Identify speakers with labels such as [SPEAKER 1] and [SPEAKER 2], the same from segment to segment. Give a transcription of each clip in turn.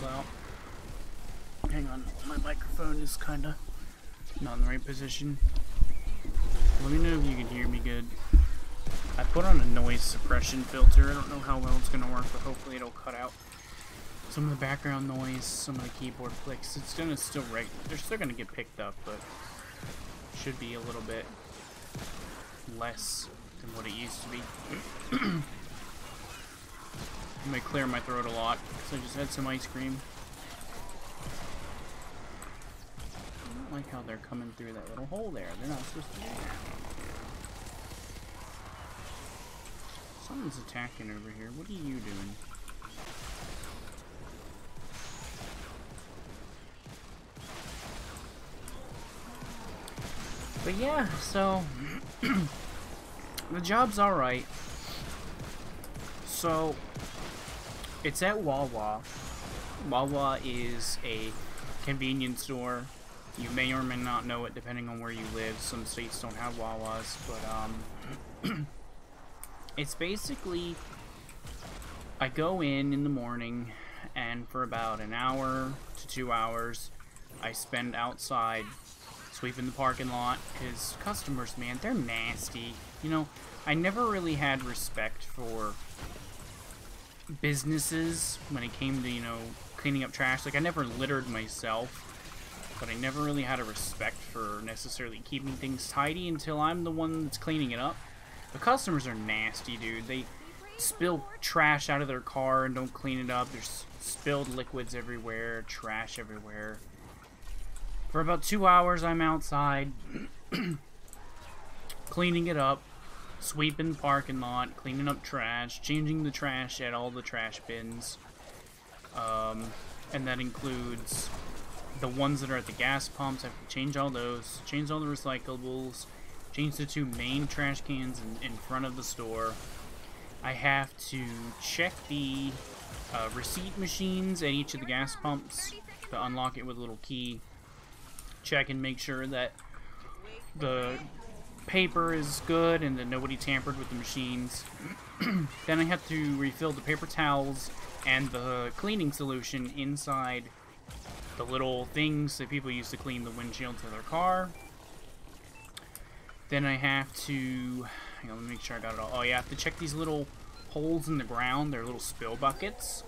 [SPEAKER 1] out. Hang on, my microphone is kinda not in the right position. Let me know if you can hear me good. I put on a noise suppression filter. I don't know how well it's gonna work, but hopefully it'll cut out some of the background noise, some of the keyboard clicks. It's gonna still they're still gonna get picked up, but should be a little bit less than what it used to be. I might clear my throat a lot, so I just had some ice cream. I don't like how they're coming through that little hole there. They're not supposed to do that. Someone's attacking over here. What are you doing? But yeah, so the job's alright. So it's at Wawa. Wawa is a convenience store. You may or may not know it depending on where you live. Some states don't have Wawas, but it's basically, I go in the morning, and for about an hour to 2 hours, I spend outside sweeping the parking lot, because customers, man, they're nasty. You know, I never really had respect for businesses when it came to, you know, cleaning up trash. Like, I never littered myself, but I never really had a respect for necessarily keeping things tidy until I'm the one that's cleaning it up. The customers are nasty, dude. They spill trash out of their car and don't clean it up. There's spilled liquids everywhere, trash everywhere. For about 2 hours, I'm outside cleaning it up, sweeping the parking lot, cleaning up trash, changing the trash at all the trash bins. And that includes the ones that are at the gas pumps. I have to change all those, change all the recyclables, change the 2 main trash cans in front of the store. I have to check the receipt machines at each of the gas pumps to unlock it with a little key. Check and make sure that the paper is good and that nobody tampered with the machines. Then I have to refill the paper towels and the cleaning solution inside the little things that people use to clean the windshields of their car. Then I have to, hang on, let me make sure I got it all. Oh yeah, I have to check these little holes in the ground. They're little spill buckets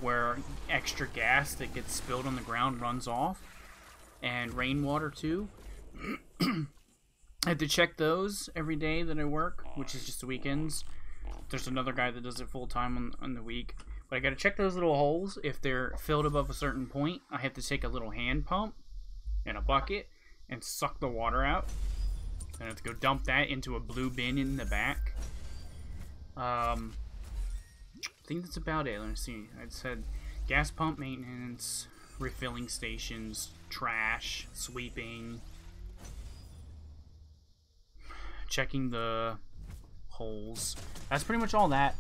[SPEAKER 1] where extra gas that gets spilled on the ground runs off. And rainwater too. I have to check those every day that I work, which is just the weekends. There's another guy that does it full time on the week. But I gotta check those little holes. If they're filled above a certain point, I have to take a little hand pump and a bucket and suck the water out. And I have to go dump that into a blue bin in the back. I think that's about it. Let me see. I said gas pump maintenance, refilling stations, trash, sweeping, checking the holes. That's pretty much all that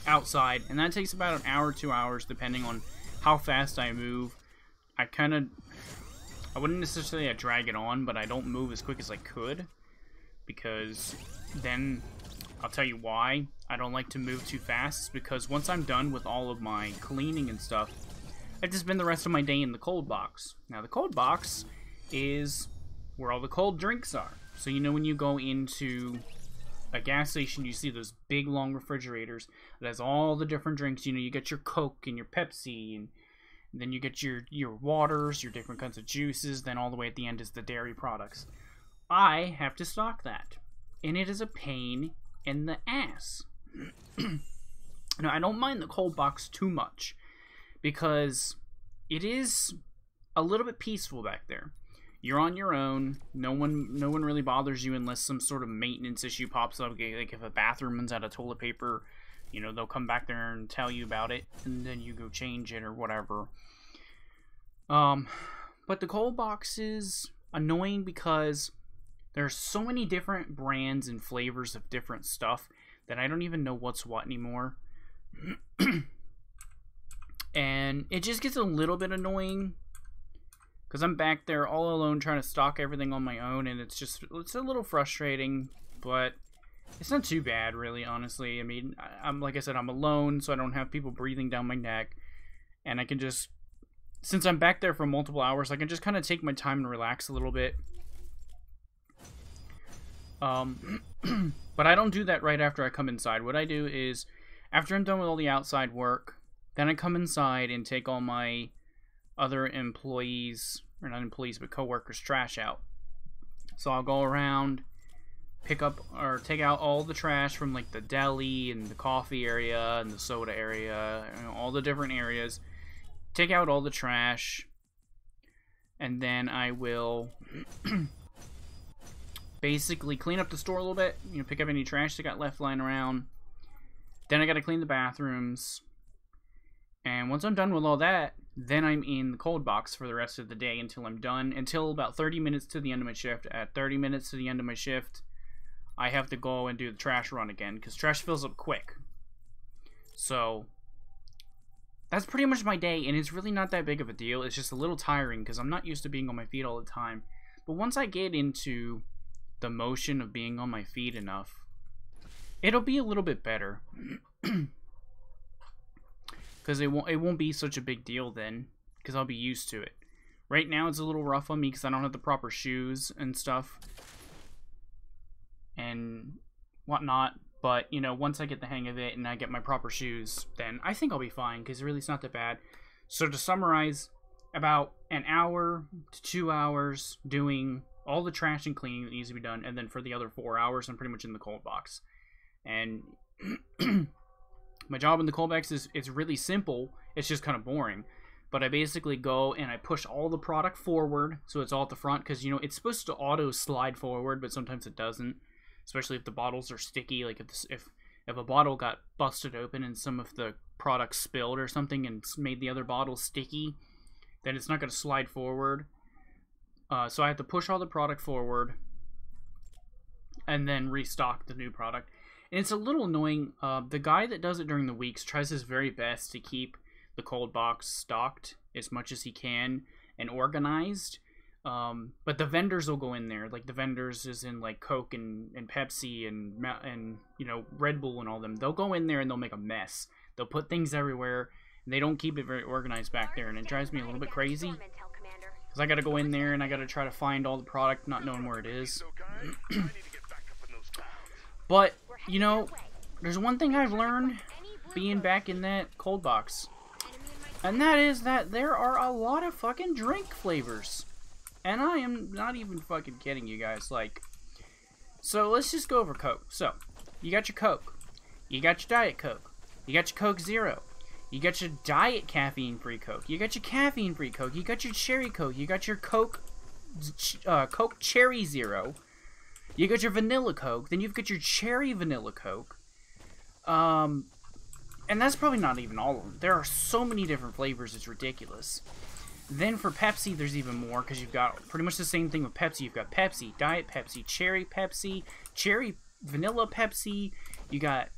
[SPEAKER 1] outside, and that takes about an hour, 2 hours, depending on how fast I move. I wouldn't necessarily drag it on, but I don't move as quick as I could, because then, I'll tell you why I don't like to move too fast, because once I'm done with all of my cleaning and stuff, I have to spend the rest of my day in the cold box. Now, the cold box is where all the cold drinks are. So, you know, when you go into a gas station, you see those big, long refrigerators that has all the different drinks. You know, you get your Coke and your Pepsi, and then you get your waters, your different kinds of juices, then all the way at the end is the dairy products. I have to stock that, and it is a pain in the ass. Now, I don't mind the cold box too much, because it is a little bit peaceful back there. You're on your own. No one really bothers you unless some sort of maintenance issue pops up. Like if a bathroom runs out of toilet paper, you know, they'll come back there and tell you about it, and then you go change it or whatever. But the cold box is annoying because there's so many different brands and flavors of different stuff that I don't even know what's what anymore. And it just gets a little bit annoying because I'm back there all alone trying to stock everything on my own, and it's a little frustrating, but it's not too bad, really, honestly. I mean, like I said, I'm alone, so I don't have people breathing down my neck. And I can just, since I'm back there for multiple hours, I can just kind of take my time and relax a little bit. But I don't do that right after I come inside. What I do is, after I'm done with all the outside work, then I come inside and take all my other employees, or not employees, but co-workers' trash out. So I'll go around, pick up or take out all the trash from like the deli and the coffee area and the soda area, all the different areas. Take out all the trash, and then I will basically clean up the store a little bit, you know, pick up any trash that got left lying around. Then I gotta clean the bathrooms. And once I'm done with all that, then I'm in the cold box for the rest of the day until I'm done. Until about 30 minutes to the end of my shift. At 30 minutes to the end of my shift, I have to go and do the trash run again, because trash fills up quick. So that's pretty much my day, and it's really not that big of a deal. It's just a little tiring, because I'm not used to being on my feet all the time. But once I get into the motion of being on my feet enough, it'll be a little bit better. Because it won't be such a big deal then, because I'll be used to it. Right now it's a little rough on me because I don't have the proper shoes and stuff and whatnot. But, you know, once I get the hang of it and I get my proper shoes, then I think I'll be fine, because really it's not that bad. So to summarize, about an hour to 2 hours doing all the trash and cleaning that needs to be done, and then for the other 4 hours I'm pretty much in the cold box. And my job in the cold box is, it's really simple, it's just kind of boring. But I basically go and I push all the product forward, so it's all at the front, because, you know, it's supposed to auto slide forward, but sometimes it doesn't. Especially if the bottles are sticky, like if a bottle got busted open and some of the product spilled or something and made the other bottle sticky, then it's not going to slide forward. So I have to push all the product forward and then restock the new product. And it's a little annoying. The guy that does it during the weeks tries his very best to keep the cold box stocked as much as he can and organized. But the vendors will go in there, like the vendors is in like Coke and Pepsi and you know, Red Bull and all them. They'll go in there and they'll make a mess. They'll put things everywhere, and they don't keep it very organized back there, and it drives me a little bit crazy. Because I gotta go in there and I gotta try to find all the product, not knowing where it is. But, you know, there's one thing I've learned being back in that cold box. And that is that there are a lot of fucking drink flavors. And I am not even fucking kidding you guys. Like, so let's just go over Coke. So, you got your Coke. You got your Diet Coke. You got your Coke Zero. You got your Diet caffeine-free Coke. You got your caffeine-free Coke. You got your Cherry Coke. You got your Coke Cherry Zero. You got your Vanilla Coke. Then you've got your Cherry Vanilla Coke. And that's probably not even all of them. There are so many different flavors, it's ridiculous. Then for Pepsi, there's even more, because you've got pretty much the same thing with Pepsi. You've got Pepsi, Diet Pepsi, Cherry Vanilla Pepsi. You got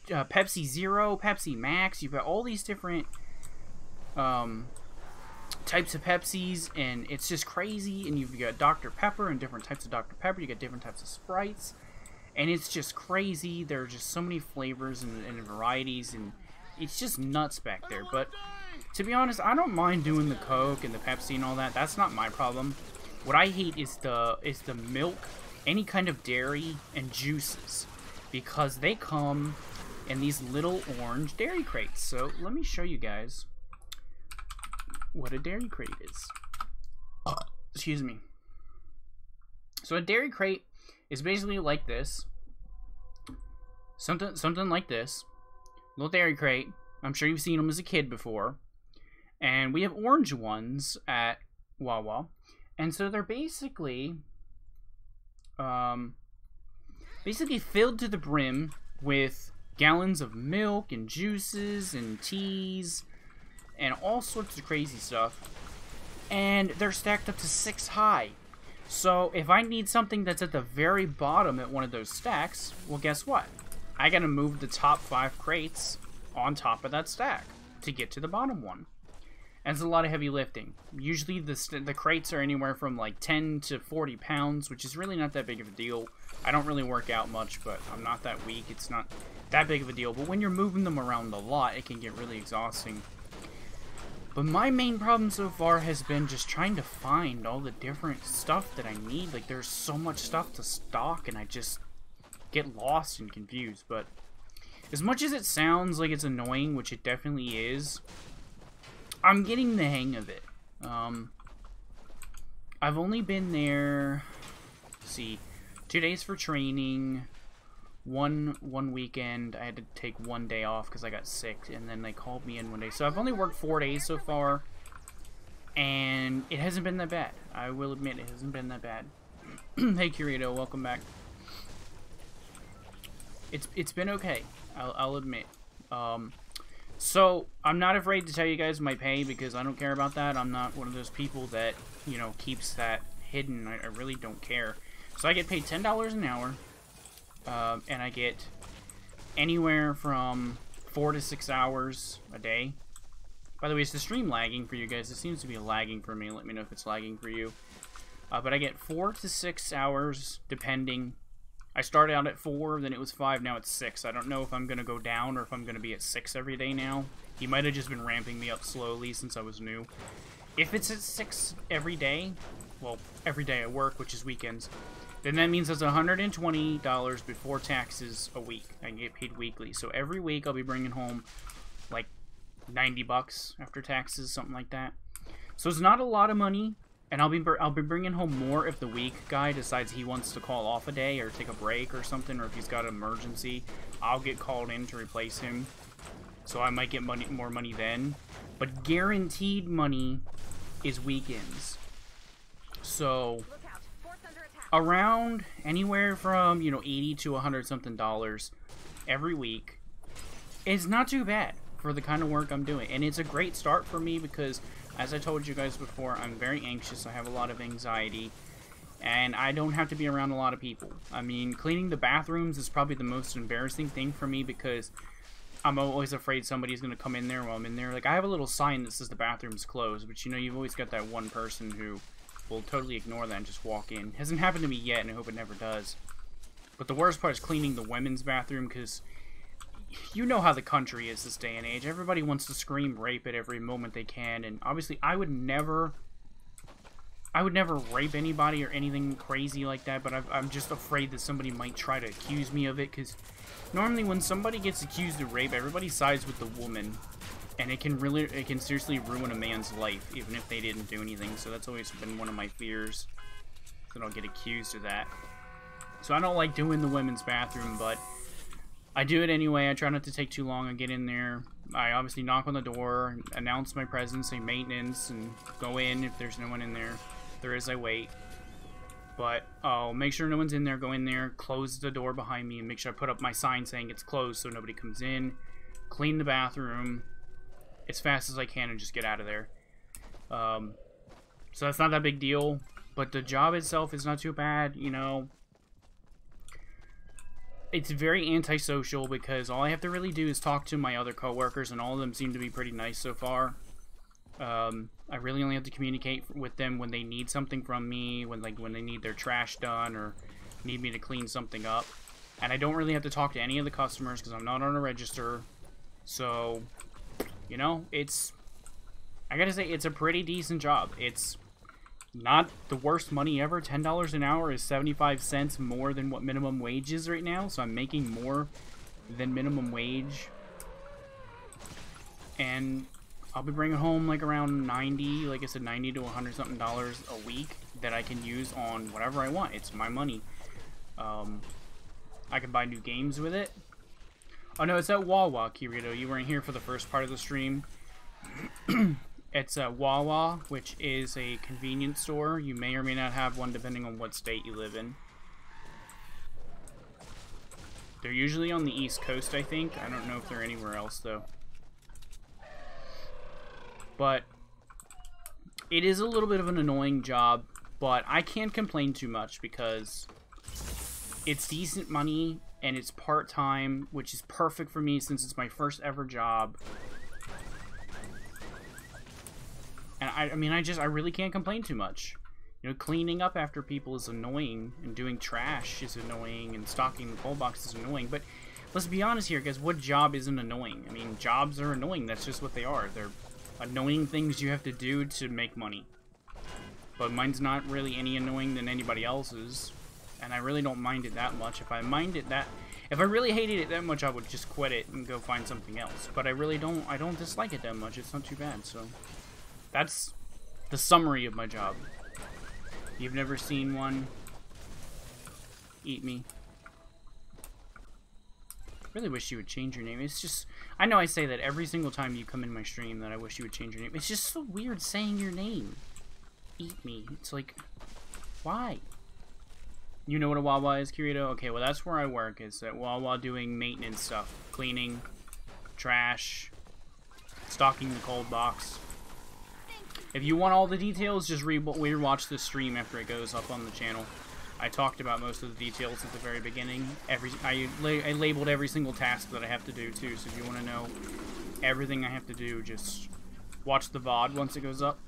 [SPEAKER 1] Pepsi Zero, Pepsi Max. You've got all these different types of Pepsis, and it's just crazy. And you've got Dr. Pepper and different types of Dr. Pepper. You got different types of Sprites, and it's just crazy. There are just so many flavors and varieties, and it's just nuts back there. But to be honest, I don't mind doing the Coke and the Pepsi and all that. That's not my problem. What I hate is the milk, any kind of dairy, and juices, because they come in these little orange dairy crates. So let me show you guys what a dairy crate is. Excuse me. So a dairy crate is basically like this. Something like this. Little dairy crate. I'm sure you've seen them as a kid before. And we have orange ones at Wawa. And so they're basically filled to the brim with gallons of milk and juices and teas and all sorts of crazy stuff. And they're stacked up to 6 high. So if I need something that's at the very bottom at one of those stacks, well, guess what? I gotta move the top 5 crates on top of that stack to get to the bottom one. And it's a lot of heavy lifting. Usually the crates are anywhere from like 10 to 40 pounds, which is really not that big of a deal. I don't really work out much, but I'm not that weak. It's not that big of a deal. But when you're moving them around a lot, it can get really exhausting. But my main problem so far has been just trying to find all the different stuff that I need. Like, there's so much stuff to stock, and I just get lost and confused. But as much as it sounds like it's annoying, which it definitely is, I'm getting the hang of it. I've only been there, let's see, 2 days for training, one weekend. I had to take 1 day off because I got sick, and then they called me in 1 day. So I've only worked 4 days so far, and it hasn't been that bad. I will admit it hasn't been that bad. Hey, Kirito, welcome back. It's been okay. I'll admit. So, I'm not afraid to tell you guys my pay because I don't care about that. I'm not one of those people that, you know, keeps that hidden. I really don't care. So, I get paid $10 an hour, and I get anywhere from 4 to 6 hours a day. By the way, is the stream lagging for you guys? It seems to be lagging for me. Let me know if it's lagging for you. But I get 4 to 6 hours, depending. I started out at 4, then it was 5, now it's 6. I don't know if I'm going to go down or if I'm going to be at 6 every day now. He might have just been ramping me up slowly since I was new. If it's at 6 every day, well, every day at work, which is weekends, then that means that's $120 before taxes a week. I get paid weekly. So every week I'll be bringing home like 90 bucks after taxes, something like that. So it's not a lot of money. And I'll be bringing home more if the week guy decides he wants to call off a day or take a break or something, or if he's got an emergency, I'll get called in to replace him. So I might get more money then. But guaranteed money is weekends. So around anywhere from, you know, 80 to 100 something dollars every week is not too bad for the kind of work I'm doing. And it's a great start for me because, as I told you guys before, I'm very anxious. I have a lot of anxiety, and I don't have to be around a lot of people. I mean, cleaning the bathrooms is probably the most embarrassing thing for me because I'm always afraid somebody's going to come in there while I'm in there. Like, I have a little sign that says the bathroom's closed, but you know, you've always got that one person who will totally ignore that and just walk in. It hasn't happened to me yet, and I hope it never does. But the worst part is cleaning the women's bathroom, because you know how the country is this day and age. Everybody wants to scream rape at every moment they can, and obviously I would never rape anybody or anything crazy like that, but I'm just afraid that somebody might try to accuse me of it, because normally when somebody gets accused of rape, everybody sides with the woman, and it can seriously ruin a man's life, even if they didn't do anything. So that's always been one of my fears, that I'll get accused of that. So I don't like doing the women's bathroom, but I do it anyway. I try not to take too long. I get in there. I obviously knock on the door, announce my presence, say maintenance, and go in if there's no one in there. If there is, I wait. But I'll make sure no one's in there, go in there, close the door behind me, and make sure I put up my sign saying it's closed so nobody comes in. Clean the bathroom as fast as I can and just get out of there. So that's not that big deal. But the job itself is not too bad, you know. It's very antisocial because all I have to really do is talk to my other coworkers, and all of them seem to be pretty nice so far. I really only have to communicate with them when they need something from me, when they need their trash done or need me to clean something up. And I don't really have to talk to any of the customers because I'm not on a register. So, you know, I gotta say, it's a pretty decent job. It's not the worst money ever. $10 an hour is 75 cents more than what minimum wage is right now, so I'm making more than minimum wage. And I'll be bringing home like around 90, like I said, 90 to 100 something dollars a week that I can use on whatever I want. It's my money. I can buy new games with it. Oh no, it's at Wawa, Kirito. You weren't here for the first part of the stream. It's a Wawa, which is a convenience store. You may or may not have one depending on what state you live in. They're usually on the East Coast, I think. I don't know if they're anywhere else, though. But it is a little bit of an annoying job, but I can't complain too much because it's decent money and it's part-time, which is perfect for me since it's my first ever job. And I mean, I really can't complain too much. You know, cleaning up after people is annoying, and doing trash is annoying, and stocking the cold box is annoying, but let's be honest here, guys, what job isn't annoying? I mean, jobs are annoying, that's just what they are. They're annoying things you have to do to make money. But mine's not really any annoying than anybody else's, and I really don't mind it that much. If I really hated it that much, I would just quit it and go find something else. But I don't dislike it that much, it's not too bad, so that's the summary of my job. You've never seen one? Eat me. Really wish you would change your name. It's just, I know I say that every single time you come in my stream that I wish you would change your name. It's just so weird saying your name. Eat me. It's like, why? You know what a Wawa is, Kirito? Okay, well that's where I work, is at Wawa doing maintenance stuff. Cleaning, trash, stocking the cold box. If you want all the details, just rewatch the stream after it goes up on the channel. I talked about most of the details at the very beginning. I labeled every single task that I have to do too, so if you want to know everything I have to do, just watch the VOD once it goes up.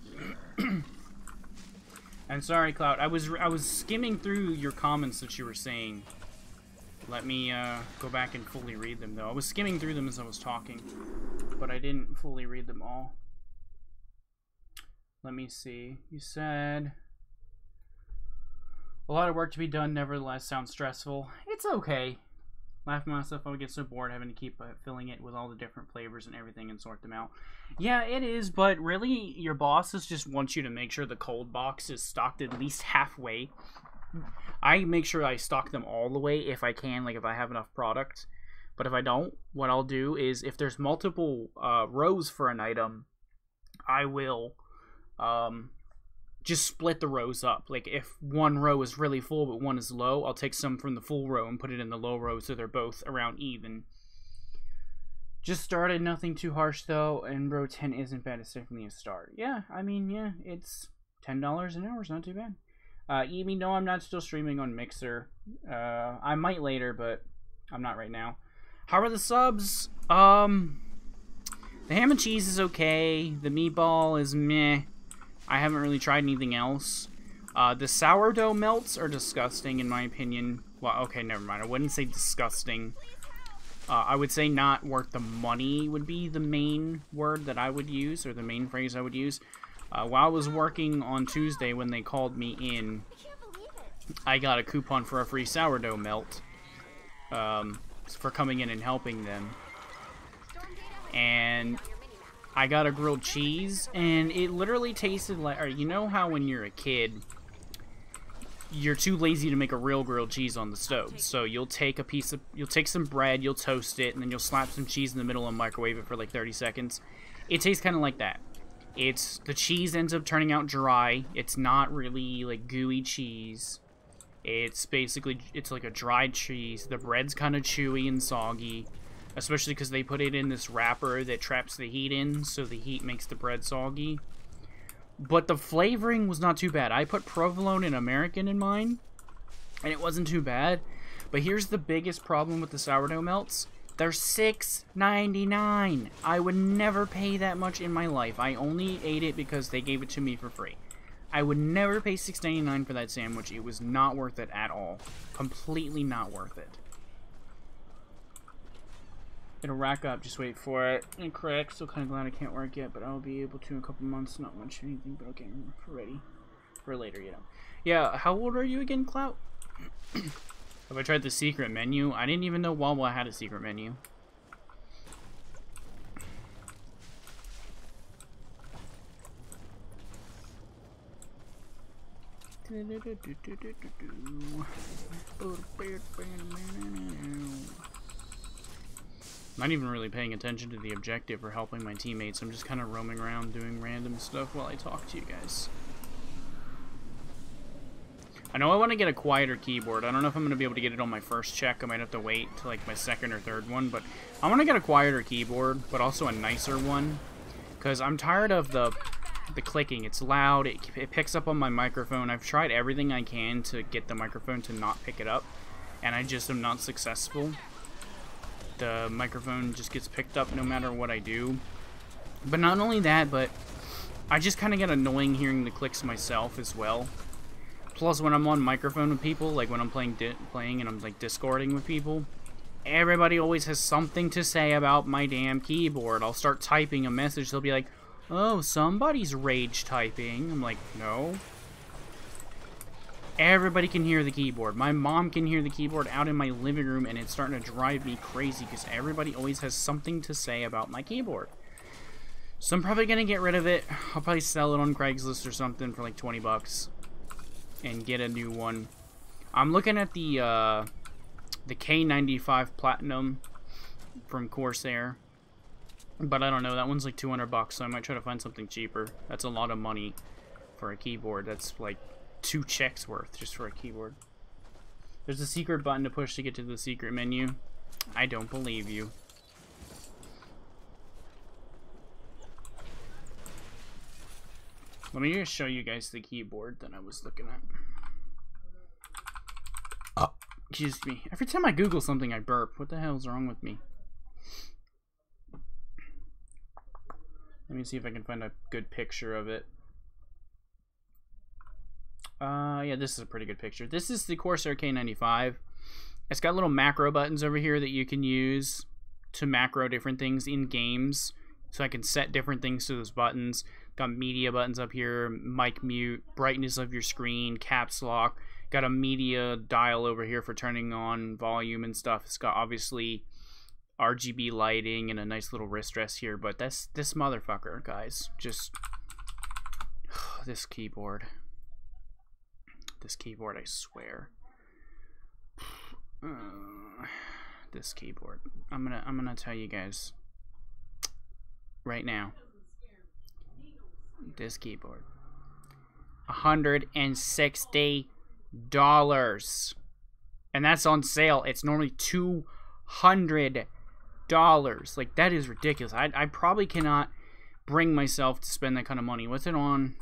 [SPEAKER 1] And sorry, Cloud, I was skimming through your comments that you were saying. Let me go back and fully read them though. I was skimming through them as I was talking, but I didn't fully read them all. Let me see. You said a lot of work to be done, nevertheless sounds stressful. It's okay. Laughing at myself, I would get so bored having to keep filling it with all the different flavors and everything and sort them out. Yeah, it is, but really, your bosses just want you to make sure the cold box is stocked at least halfway. I make sure I stock them all the way if I can, like if I have enough product. But if I don't, what I'll do is, if there's multiple rows for an item, I will just split the rows up. Like if one row is really full but one is low, I'll take some from the full row and put it in the low row so they're both around even. Just started, nothing too harsh though, and row 10 isn't bad, it's definitely a start. Yeah, I mean, yeah, it's $10 an hour, it's not too bad. Evie, no, I'm not still streaming on Mixer. I might later, but I'm not right now. How are the subs? The ham and cheese is okay, the meatball is meh. I haven't really tried anything else. The sourdough melts are disgusting in my opinion. Well, okay, never mind. I wouldn't say disgusting. I would say not worth the money would be the main word that I would use, or the main phrase I would use. While I was working on Tuesday when they called me in, I got a coupon for a free sourdough melt for coming in and helping them. And I got a grilled cheese, and it literally tasted like, or you know how when you're a kid, you're too lazy to make a real grilled cheese on the stove. So you'll take some bread, you'll toast it, and then you'll slap some cheese in the middle and microwave it for like 30 seconds. It tastes kind of like that. The cheese ends up turning out dry. It's not really like gooey cheese. It's basically, it's like a dried cheese. The bread's kind of chewy and soggy. Especially because they put it in this wrapper that traps the heat in, so the heat makes the bread soggy. But the flavoring was not too bad. I put provolone and American in mine, and it wasn't too bad. But here's the biggest problem with the sourdough melts. They're $6.99. I would never pay that much in my life. I only ate it because they gave it to me for free. I would never pay $6.99 for that sandwich. It was not worth it at all. Completely not worth it. It'll rack up, just wait for it. And correct, still kind of glad I can't work yet, but I'll be able to in a couple months. Not much anything, but okay, we're ready for later, you know. Yeah, how old are you again, Clout? Have I tried the secret menu? I didn't even know Wawa had a secret menu. Not even really paying attention to the objective or helping my teammates. I'm just kind of roaming around doing random stuff while I talk to you guys. I know I want to get a quieter keyboard. I don't know if I'm going to be able to get it on my first check. I might have to wait till like my second or third one, but I want to get a quieter keyboard, but also a nicer one, because I'm tired of the clicking. It's loud. It picks up on my microphone. I've tried everything I can to get the microphone to not pick it up, and I just am not successful. The microphone just gets picked up no matter what I do. But not only that, but I just kind of get annoying hearing the clicks myself as well. Plus, when I'm on microphone with people, like when I'm playing and I'm like Discording with people, everybody always has something to say about my damn keyboard. I'll start typing a message, they'll be like, oh, somebody's rage typing. I'm like, no. Everybody can hear the keyboard. My mom can hear the keyboard out in my living room, and it's starting to drive me crazy because everybody always has something to say about my keyboard. So I'm probably going to get rid of it. I'll probably sell it on Craigslist or something for like 20 bucks and get a new one. I'm looking at the K95 Platinum from Corsair, but I don't know. That one's like 200 bucks, so I might try to find something cheaper. That's a lot of money for a keyboard. That's like 2 checks worth just for a keyboard. There's a secret button to push to get to the secret menu. I don't believe you. Let me just show you guys the keyboard that I was looking at. Excuse me. Every time I Google something, I burp. What the hell's wrong with me? Let me see if I can find a good picture of it. Yeah, this is a pretty good picture. This is the Corsair K95. It's got little macro buttons over here that you can use to macro different things in games. So I can set different things to those buttons. Got media buttons up here, mic mute, brightness of your screen, caps lock. Got a media dial over here for turning on volume and stuff. It's got obviously RGB lighting and a nice little wrist rest here. But this motherfucker, guys, just this keyboard. This keyboard, I swear. This keyboard. I'm gonna tell you guys right now. This keyboard, $160, and that's on sale. It's normally $200. Like, that is ridiculous. I probably cannot bring myself to spend that kind of money. What's it on?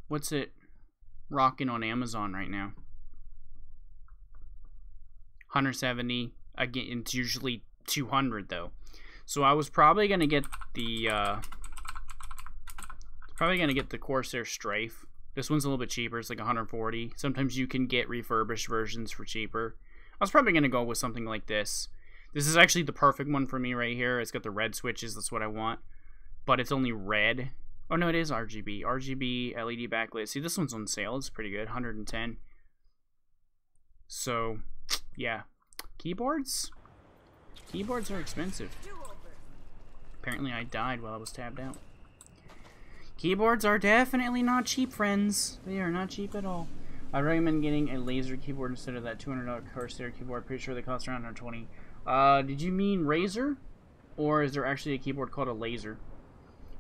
[SPEAKER 1] What's it rocking on Amazon right now? 170. Again, it's usually 200 though. So I was probably gonna get the Corsair Strafe. This one's a little bit cheaper. It's like 140. Sometimes you can get refurbished versions for cheaper. I was probably gonna go with something like this. This is actually the perfect one for me right here. It's got the red switches. That's what I want. But it's only red. Oh no, it is RGB. RGB LED backlit. See, this one's on sale. It's pretty good. 110. So, yeah. Keyboards are expensive. Apparently I died while I was tabbed out. Keyboards are definitely not cheap, friends. They are not cheap at all. I recommend getting a laser keyboard instead of that $200 Corsair keyboard. Pretty sure they cost around 120. Did you mean Razer? Or is there actually a keyboard called a laser?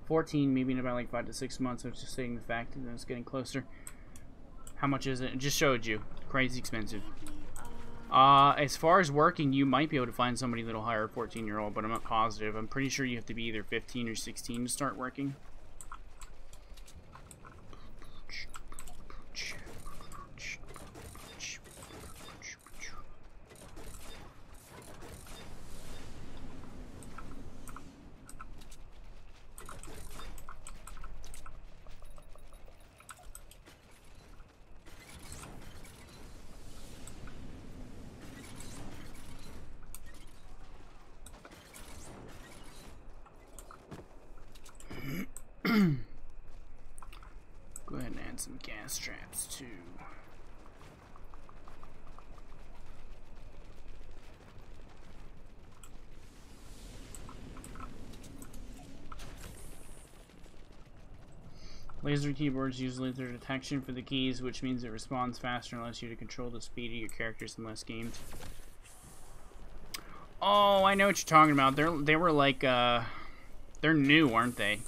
[SPEAKER 1] 14, maybe in about like 5 to 6 months. I was just stating the fact that it's getting closer. How much is it? It just showed you. Crazy expensive. As far as working, you might be able to find somebody that'll hire a 14-year-old, but I'm not positive. I'm pretty sure you have to be either 15 or 16 to start working. Go ahead and add some gas traps too. Laser keyboards use laser detection for the keys, which means it responds faster and allows you to control the speed of your characters in less games. Oh, I know what you're talking about. They were like they're new, aren't they?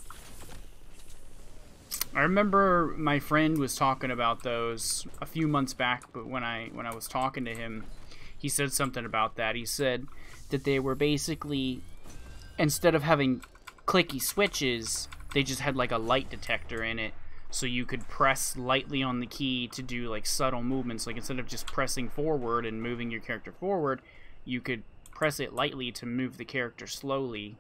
[SPEAKER 1] I remember my friend was talking about those a few months back, but when I was talking to him, he said something about that. He said that they were basically, instead of having clicky switches, they just had like a light detector in it, so you could press lightly on the key to do like subtle movements. Like instead of just pressing forward and moving your character forward, you could press it lightly to move the character slowly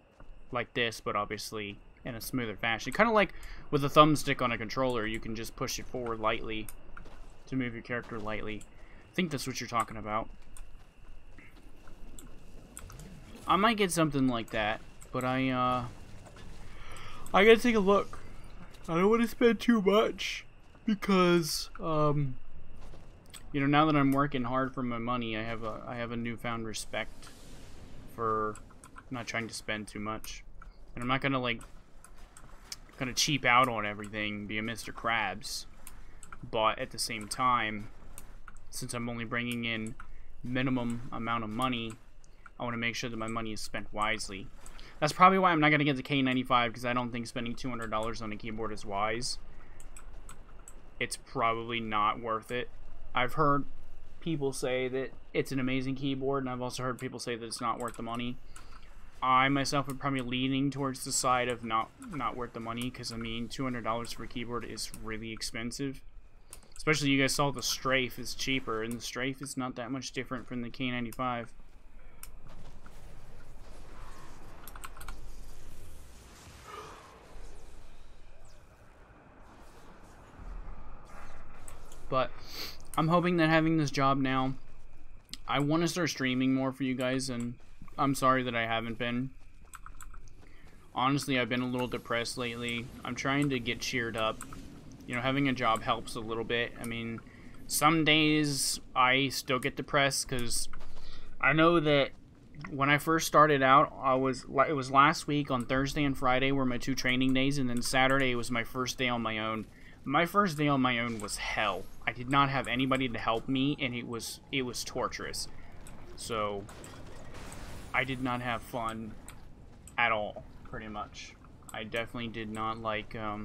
[SPEAKER 1] like this, but obviously in a smoother fashion. Kind of like with a thumbstick on a controller, you can just push it forward lightly to move your character lightly. I think that's what you're talking about. I might get something like that, but I gotta take a look. I don't want to spend too much because, you know, now that I'm working hard for my money, I have a newfound respect for not trying to spend too much, and I'm not gonna cheap out on everything, be a Mr. Krabs, but at the same time, since I'm only bringing in minimum amount of money, I want to make sure that my money is spent wisely. That's probably why I'm not going to get the K95, because I don't think spending $200 on a keyboard is wise. It's probably not worth it. I've heard people say that it's an amazing keyboard, and I've also heard people say that it's not worth the money. I myself am probably leaning towards the side of not worth the money, because I mean $200 for a keyboard is really expensive. Especially you guys saw the Strafe is cheaper, and the Strafe is not that much different from the K95. But I'm hoping that having this job now, I want to start streaming more for you guys, and I'm sorry that I haven't been. Honestly, I've been a little depressed lately. I'm trying to get cheered up. You know, having a job helps a little bit. I mean, some days I still get depressed because I know that when I first started out, it was last week on Thursday and Friday were my 2 training days, and then Saturday was my first day on my own. My first day on my own was hell. I did not have anybody to help me, and it was torturous. So I did not have fun at all, pretty much. I definitely did not like I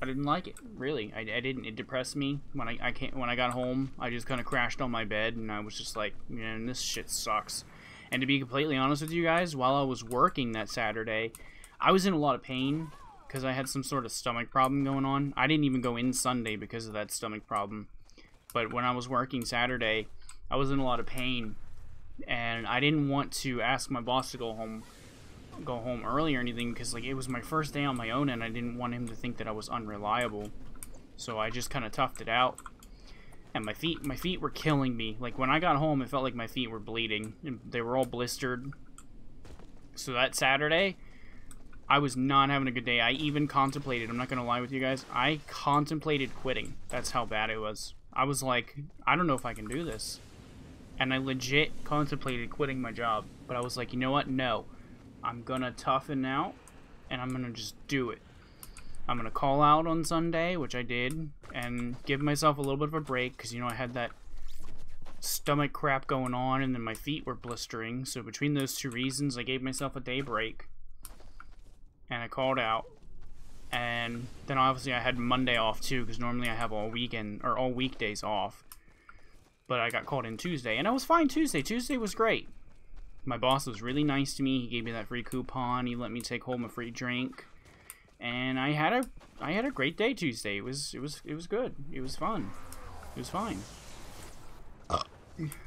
[SPEAKER 1] didn't like it, really. I didn't. It depressed me. When I got home, I just kind of crashed on my bed, and I was just like, man, this shit sucks. And to be completely honest with you guys, while I was working that Saturday, I was in a lot of pain because I had some sort of stomach problem going on. I didn't even go in Sunday because of that stomach problem. But when I was working Saturday, I was in a lot of pain, and I didn't want to ask my boss to go home early or anything because like it was my first day on my own, and I didn't want him to think that I was unreliable. So I just kind of toughed it out. And my feet were killing me. Like when I got home, it felt like my feet were bleeding, and they were all blistered. So that Saturday, I was not having a good day. I even contemplated, I'm not going to lie with you guys, I contemplated quitting. That's how bad it was. I was like, I don't know if I can do this. And I legit contemplated quitting my job. But I was like, you know what? No. I'm going to toughen out, and I'm going to just do it. I'm going to call out on Sunday, which I did, and give myself a little bit of a break, because, you know, I had that stomach crap going on, and then my feet were blistering. So between those 2 reasons, I gave myself a day break. And I called out, and then obviously I had Monday off too, because normally I have all weekend or all weekdays off. But I got called in Tuesday, and I was fine Tuesday. Tuesday was great. My boss was really nice to me. He gave me that free coupon. He let me take home a free drink, and I had a great day Tuesday. It was good. It was fun. It was fine.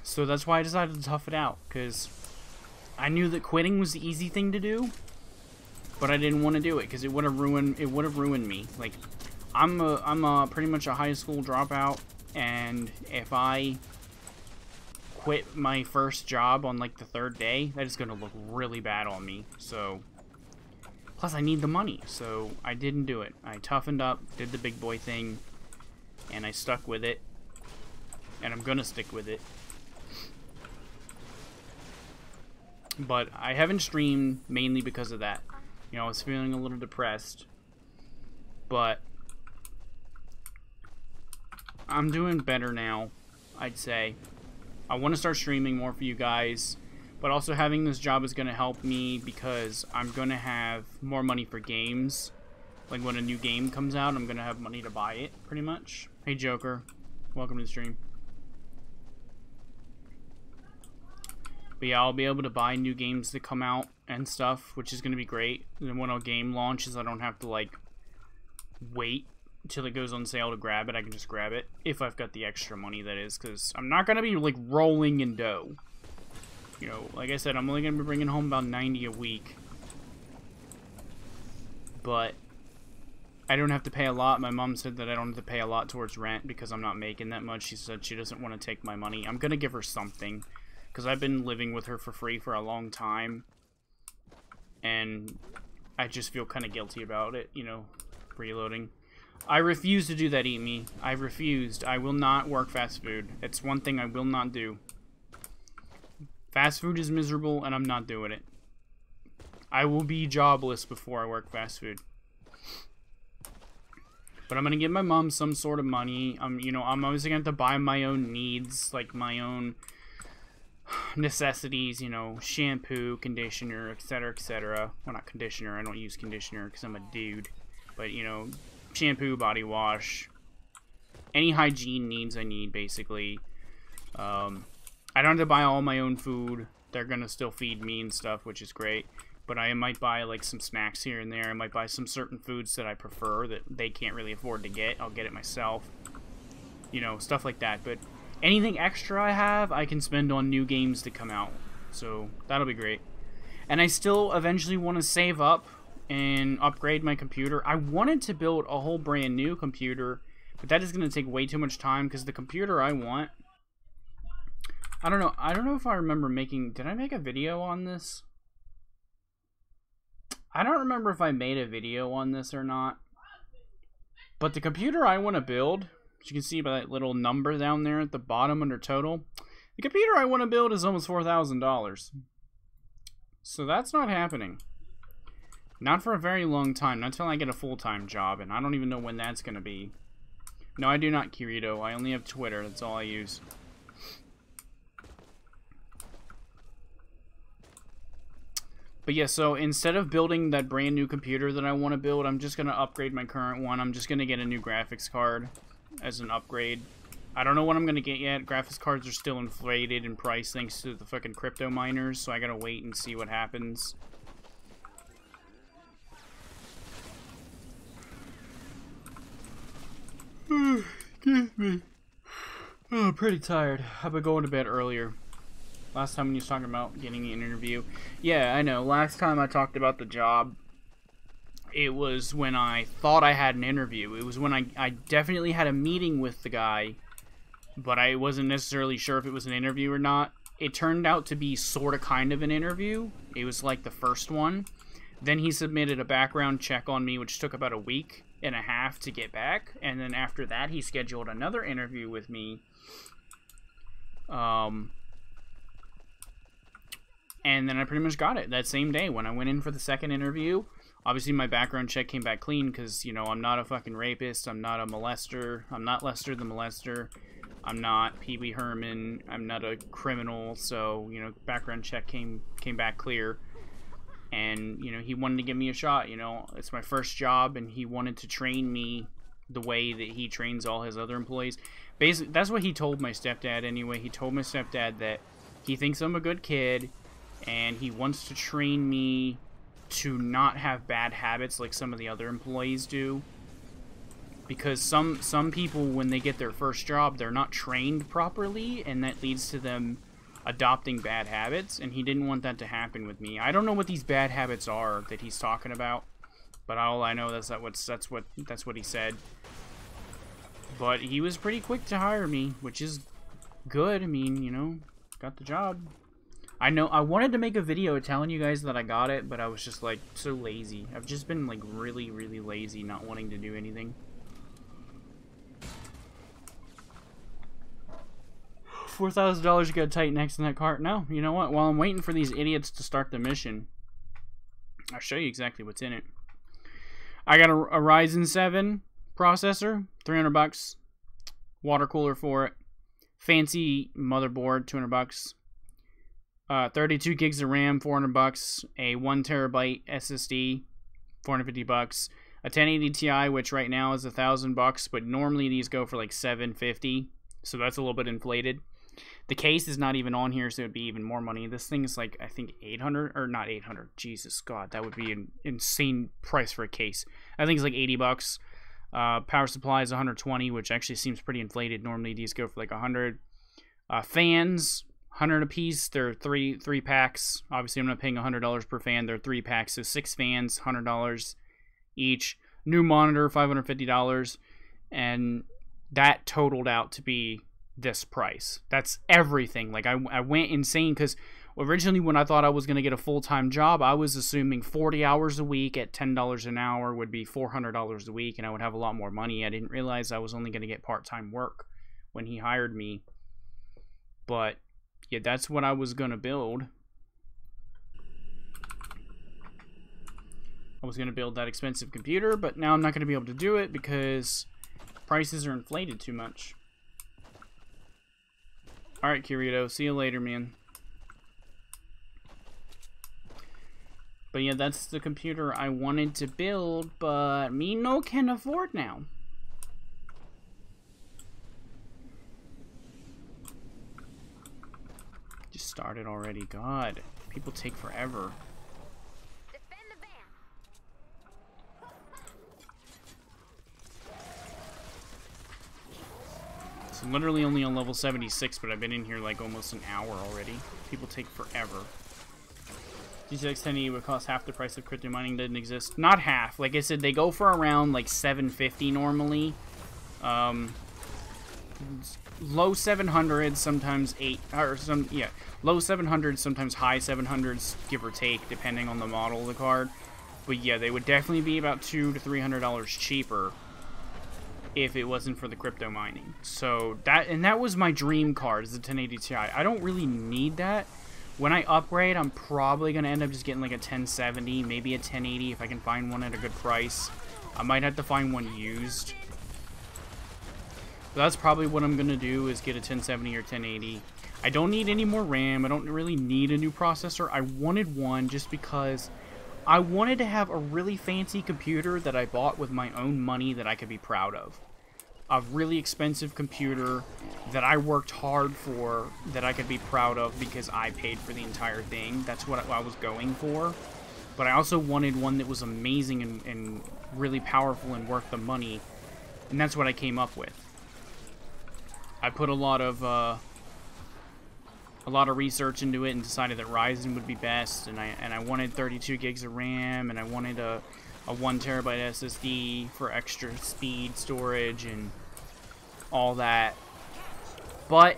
[SPEAKER 1] So that's why I decided to tough it out, because I knew that quitting was the easy thing to do. But I didn't want to do it because it would have ruined me. Like, I'm pretty much a high school dropout, and if I quit my first job on like the 3rd day, that is gonna look really bad on me. So, plus I need the money, so I didn't do it. I toughened up, did the big boy thing, and I stuck with it, and I'm gonna stick with it. But I haven't streamed mainly because of that. You know, I was feeling a little depressed, but I'm doing better now, I'd say. I want to start streaming more for you guys, but also having this job is going to help me because I'm going to have more money for games. Like when a new game comes out, I'm going to have money to buy it, pretty much. Hey Joker, welcome to the stream. But yeah, I'll be able to buy new games that come out and stuff, which is going to be great. And then when a game launches, I don't have to, like, wait until it goes on sale to grab it. I can just grab it, if I've got the extra money, that is, because I'm not going to be, like, rolling in dough. You know, like I said, I'm only going to be bringing home about 90 a week. But I don't have to pay a lot. My mom said that I don't have to pay a lot towards rent because I'm not making that much. She said she doesn't want to take my money. I'm going to give her something because I've been living with her for free for a long time. And I just feel kind of guilty about it, you know, reloading. I refuse to do that, Eat Me. I refused. I will not work fast food. It's one thing I will not do. Fast food is miserable, and I'm not doing it. I will be jobless before I work fast food. But I'm gonna give my mom some sort of money. You know, I'm always gonna have to buy my own needs, like my own necessities. You know, shampoo, conditioner, etc., etc. Well, not conditioner. I don't use conditioner because I'm a dude. But you know, shampoo, body wash, any hygiene needs I need, basically. I don't have to buy all my own food. They're gonna still feed me and stuff, which is great. But I might buy like some snacks here and there. I might buy some certain foods that I prefer that they can't really afford to get. I'll get it myself. You know, stuff like that. But anything extra I have, I can spend on new games to come out. So that'll be great. And I still eventually want to save up and upgrade my computer. I wanted to build a whole brand new computer, but that is going to take way too much time because the computer I want, I don't know if I remember making, did I make a video on this? I don't remember if I made a video on this or not. But the computer I want to build, as you can see by that little number down there at the bottom under total, the computer I want to build is almost $4,000. So that's not happening. Not for a very long time, not until I get a full-time job, and I don't even know when that's going to be. No, I do not, Kirito. I only have Twitter. That's all I use. But yeah, so instead of building that brand new computer that I want to build, I'm just going to upgrade my current one. I'm just going to get a new graphics card as an upgrade. I don't know what I'm going to get yet. Graphics cards are still inflated in price thanks to the fucking crypto miners, so I got to wait and see what happens. Excuse me. Oh, I'm pretty tired. I've been going to bed earlier. Last time when you was talking about getting an interview. Yeah, I know. Last time I talked about the job, it was when I thought I had an interview. It was when I definitely had a meeting with the guy, but I wasn't necessarily sure if it was an interview or not. It turned out to be sort of kind of an interview. It was like the first one. Then he submitted a background check on me, which took about a week and a half to get back. And then after that, he scheduled another interview with me. And then I pretty much got it that same day when I went in for the second interview. Obviously, my background check came back clean because, you know, I'm not a fucking rapist. I'm not a molester. I'm not Lester the molester. I'm not Pee Wee Herman. I'm not a criminal. So, you know, background check came back clear. And, you know, he wanted to give me a shot. You know, it's my first job, and he wanted to train me the way that he trains all his other employees. Basically, that's what he told my stepdad anyway. He told my stepdad that he thinks I'm a good kid, and he wants to train me to not have bad habits like some of the other employees do. Because some people, when they get their first job, they're not trained properly, and that leads to them adopting bad habits, and he didn't want that to happen with me. I don't know what these bad habits are that he's talking about, but all I know is that's what he said. But he was pretty quick to hire me, which is good. I mean, you know, got the job. I know I wanted to make a video telling you guys that I got it, but I was just like so lazy. I've just been like really lazy, not wanting to do anything. $4,000 you gotta tighten next in that cart. No, you know what? While I'm waiting for these idiots to start the mission, I'll show you exactly what's in it. I got a Ryzen 7 processor, $300. Water cooler for it. Fancy motherboard, $200. 32 gigs of RAM, $400. A 1 terabyte SSD, $450. A 1080 Ti, which right now is $1,000, but normally these go for like $750, so that's a little bit inflated. The case is not even on here, so it would be even more money. This thing is like, I think 800, or not 800. Jesus God, that would be an insane price for a case. I think it's like $80. Power supply is 120, which actually seems pretty inflated. Normally these go for like 100. Fans, 100 a piece. They're three packs. Obviously, I'm not paying $100 per fan. They're 3 packs, so 6 fans, $100 each. New monitor, $550, and that totaled out to be this price. That's everything. Like, I went insane because originally when I thought I was going to get a full-time job, I was assuming 40 hours a week at $10 an hour would be $400 a week, and I would have a lot more money. I didn't realize I was only going to get part-time work when he hired me. But yeah, that's what I was going to build. I was going to build that expensive computer, but now I'm not going to be able to do it because prices are inflated too much. Alright, Kirito. See you later, man. But yeah, that's the computer I wanted to build, but me no can afford now. Just started already. God, people take forever.
[SPEAKER 2] Defend the van.
[SPEAKER 1] So literally only on level 76, but I've been in here like almost an hour already. People take forever. GTX 1080 would cost half the price of crypto mining. Didn't exist. Not half. Like I said, they go for around like $750 normally. Low 700s, sometimes low 700s, sometimes high 700s, give or take, depending on the model of the card. But yeah, they would definitely be about $200 to $300 cheaper if it wasn't for the crypto mining. So that was my dream card, is the 1080 Ti. I don't really need that. When I upgrade, I'm probably gonna end up just getting like a 1070, maybe a 1080 if I can find one at a good price. I might have to find one used. So that's probably what I'm going to do, is get a 1070 or 1080. I don't need any more RAM. I don't really need a new processor. I wanted one just because I wanted to have a really fancy computer that I bought with my own money that I could be proud of. A really expensive computer that I worked hard for, that I could be proud of because I paid for the entire thing. That's what I was going for. But I also wanted one that was amazing and really powerful and worth the money. And that's what I came up with. I put a lot of research into it and decided that Ryzen would be best, and I wanted 32 gigs of RAM, and I wanted a 1 terabyte SSD for extra speed storage and all that. But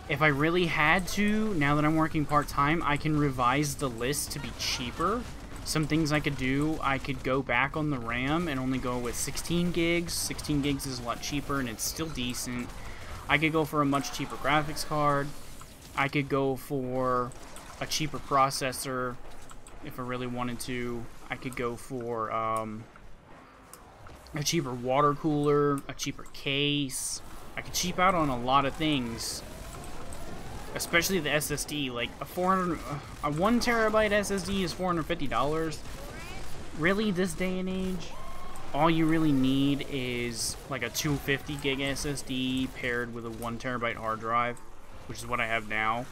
[SPEAKER 1] if I really had to, now that I'm working part-time, I can revise the list to be cheaper. Some things I could do, I could go back on the RAM and only go with 16 gigs. 16 gigs is a lot cheaper and it's still decent. I could go for a much cheaper graphics card. I could go for a cheaper processor if I really wanted to. I could go for a cheaper water cooler, a cheaper case. I could cheap out on a lot of things, especially the SSD. Like a 1 terabyte SSD is $450. Really, this day and age? All you really need is like a 250 gig SSD paired with a 1 terabyte hard drive, which is what I have now.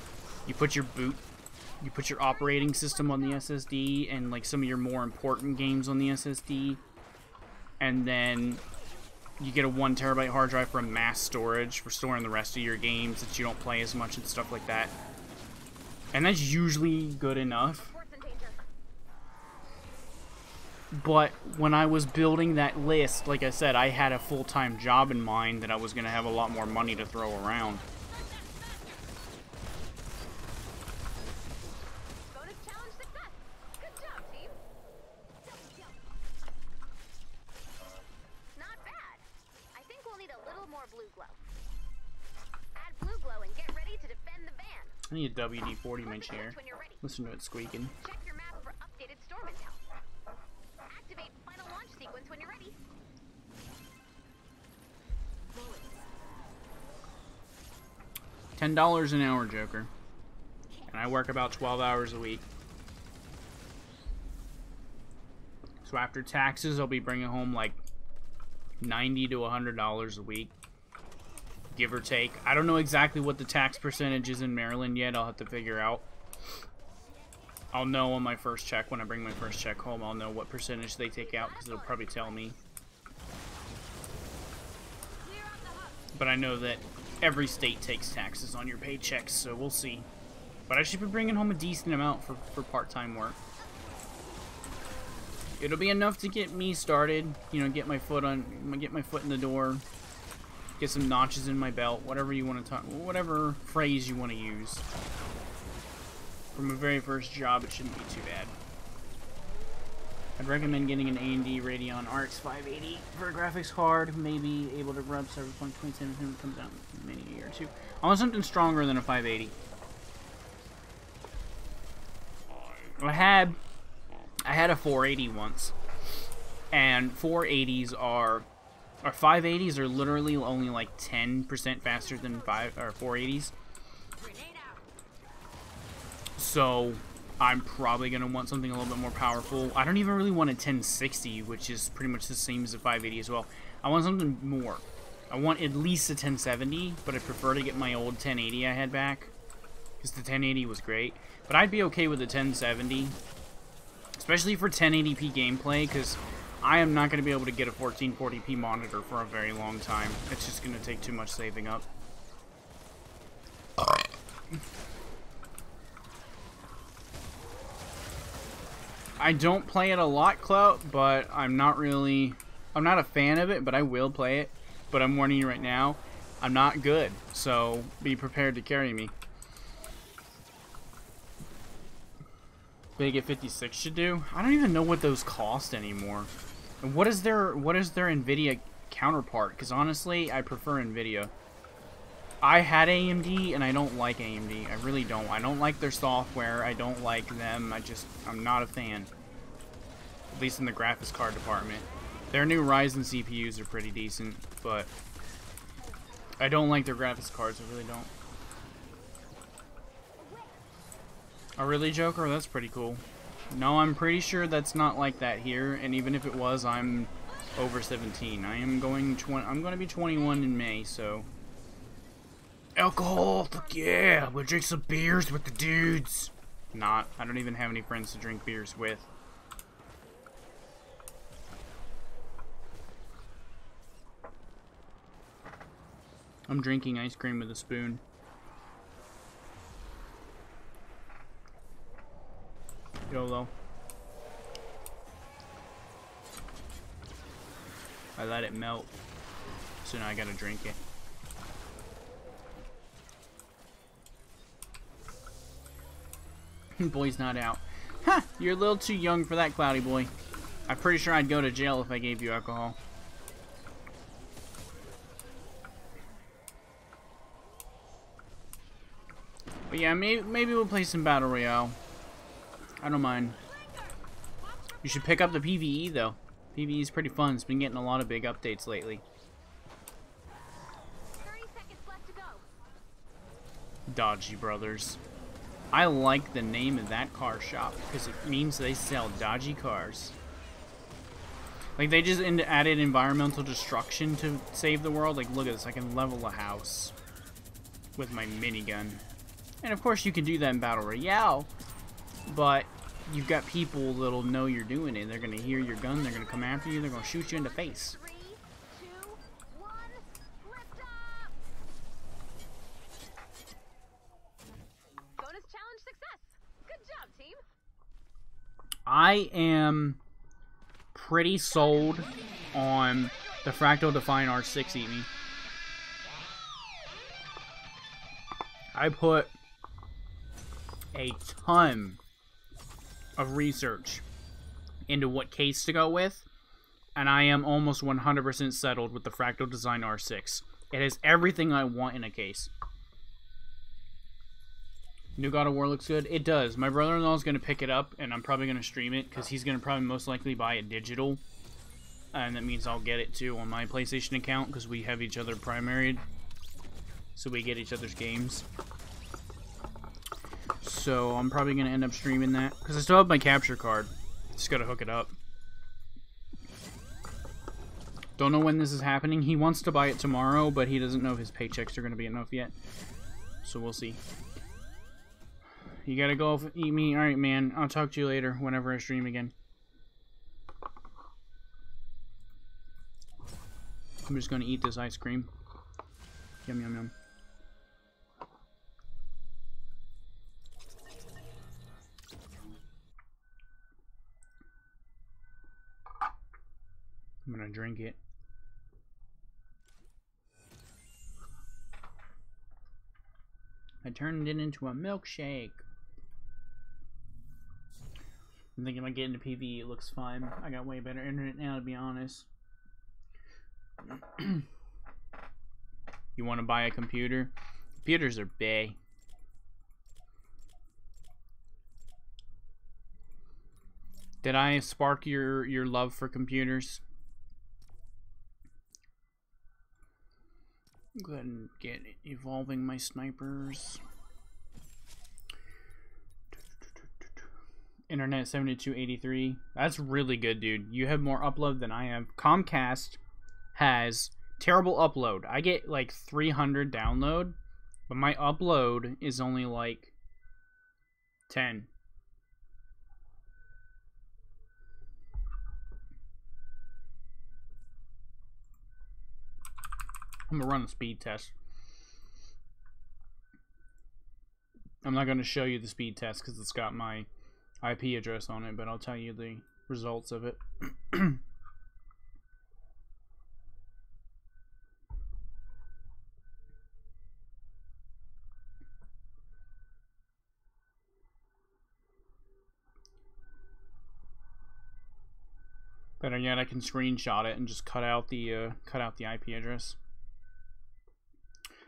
[SPEAKER 1] You put your operating system on the SSD and like some of your more important games on the SSD, and then you get a 1 terabyte hard drive for mass storage for storing the rest of your games that you don't play as much and stuff like that. And that's usually good enough. But when I was building that list, like I said, I had a full-time job in mind that I was going to have a lot more money to throw around.
[SPEAKER 2] Bonus challenge success. Good job, team. Not bad. I think we'll need a little more blue glow. Add blue glow and get ready to defend the van.
[SPEAKER 1] I need a WD-40 in my chair. Listen to it squeaking.
[SPEAKER 2] Check your map for updated storm intel. Activate final launch sequence when you're ready.
[SPEAKER 1] $10 an hour, Joker. And I work about 12 hours a week. So after taxes, I'll be bringing home like $90 to $100 a week, give or take. I don't know exactly what the tax percentage is in Maryland yet. I'll have to figure out. I'll know on my first check. When I bring my first check home, I'll know what percentage they take out, because it'll probably tell me. But I know that every state takes taxes on your paychecks, so we'll see. But I should be bringing home a decent amount for part-time work. It'll be enough to get me started, you know, get my foot in the door, get some notches in my belt, whatever you want to talk, whatever phrase you want to use. From a very first job, it shouldn't be too bad. I'd recommend getting an AMD Radeon RX 580 for a graphics card, maybe able to rub Cyberpunk 2077 when it comes out in maybe a year or two. I want something stronger than a 580. I had a 480 once, and 480s or 580s are literally only like 10% faster than 480s. So I'm probably gonna want something a little bit more powerful. I don't even really want a 1060, which is pretty much the same as a 580 as well. I want something more. I want at least a 1070, but I prefer to get my old 1080 I had back, because the 1080 was great. But I'd be okay with the 1070, especially for 1080p gameplay, because I am not going to be able to get a 1440p monitor for a very long time. It's just going to take too much saving up. I don't play it a lot, Clout, but I'm not a fan of it, but I will play it. But I'm warning you right now, I'm not good, so be prepared to carry me. Big at 56 should do. I don't even know what those cost anymore. And what is their Nvidia counterpart? Because honestly, I prefer Nvidia. I had AMD and I don't like AMD. I really don't. I don't like their software. I don't like them. I'm not a fan. At least in the graphics card department. Their new Ryzen CPUs are pretty decent, but I don't like their graphics cards. I really don't. Oh, really, Joker? That's pretty cool. No, I'm pretty sure that's not like that here, and even if it was, I'm over 17. I'm going to be 21 in May, so... Alcohol! Fuck yeah! We'll drink some beers with the dudes! Not. I don't even have any friends to drink beers with. I'm drinking ice cream with a spoon. YOLO. I let it melt, so now I gotta drink it. Boy's not out. Ha! Huh, you're a little too young for that, Cloudy Boy. I'm pretty sure I'd go to jail if I gave you alcohol. But yeah, maybe we'll play some Battle Royale. I don't mind. You should pick up the PvE though. PvE is pretty fun. It's been getting a lot of big updates lately.
[SPEAKER 2] 30 seconds left to go.
[SPEAKER 1] Dodgy Brothers. I like the name of that car shop because it means they sell dodgy cars. Like they just added environmental destruction to save the world. Like look at this, I can level a house with my minigun. And of course you can do that in Battle Royale. But you've got people that'll know you're doing it. They're gonna hear your gun. They're gonna come after you. They're gonna shoot you in the face.
[SPEAKER 2] 3, 2, 1, lift off! Bonus challenge success. Good job, team.
[SPEAKER 1] I am pretty sold on the Fractal Define R6 Eat Me. I put a ton of research into what case to go with, and I am almost 100% settled with the Fractal Design R6. It has everything I want in a case. New God of War looks good. It does. My brother-in-law is going to pick it up, and I'm probably going to stream it, because he's going to probably most likely buy it digital, and that means I'll get it too on my PlayStation account, because we have each other primaried, so we get each other's games. So I'm probably going to end up streaming that, because I still have my capture card. Just got to hook it up. Don't know when this is happening. He wants to buy it tomorrow, but he doesn't know if his paychecks are going to be enough yet. So we'll see. You gotta go eat me. Alright, man. I'll talk to you later whenever I stream again. I'm just gonna eat this ice cream. Yum, yum, yum. I'm gonna drink it. I turned it into a milkshake. I'm thinking about getting into PvE. It looks fine. I got way better internet now, to be honest. You want to buy a computer? Computers are bae. Did I spark your love for computers? Go ahead and get evolving my snipers. Internet 7283. That's really good, dude. You have more upload than I have. Comcast has terrible upload. I get like 300 download, but my upload is only like 10. I'm gonna run a speed test. I'm not gonna show you the speed test because it's got my IP address on it, but I'll tell you the results of it. Better yet, I can screenshot it and just cut out the IP address.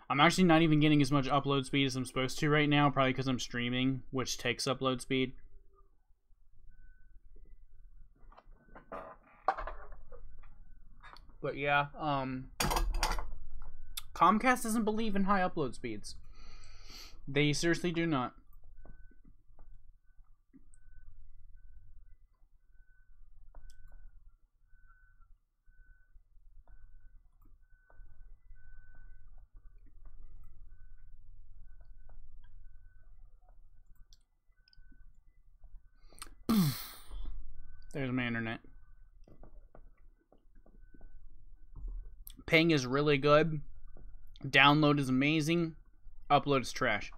[SPEAKER 1] I'm actually not even getting as much upload speed as I'm supposed to right now, probably because I'm streaming, which takes upload speed. But yeah, Comcast doesn't believe in high upload speeds. They seriously do not. There's my internet. Ping is really good. Download is amazing. Upload is trash.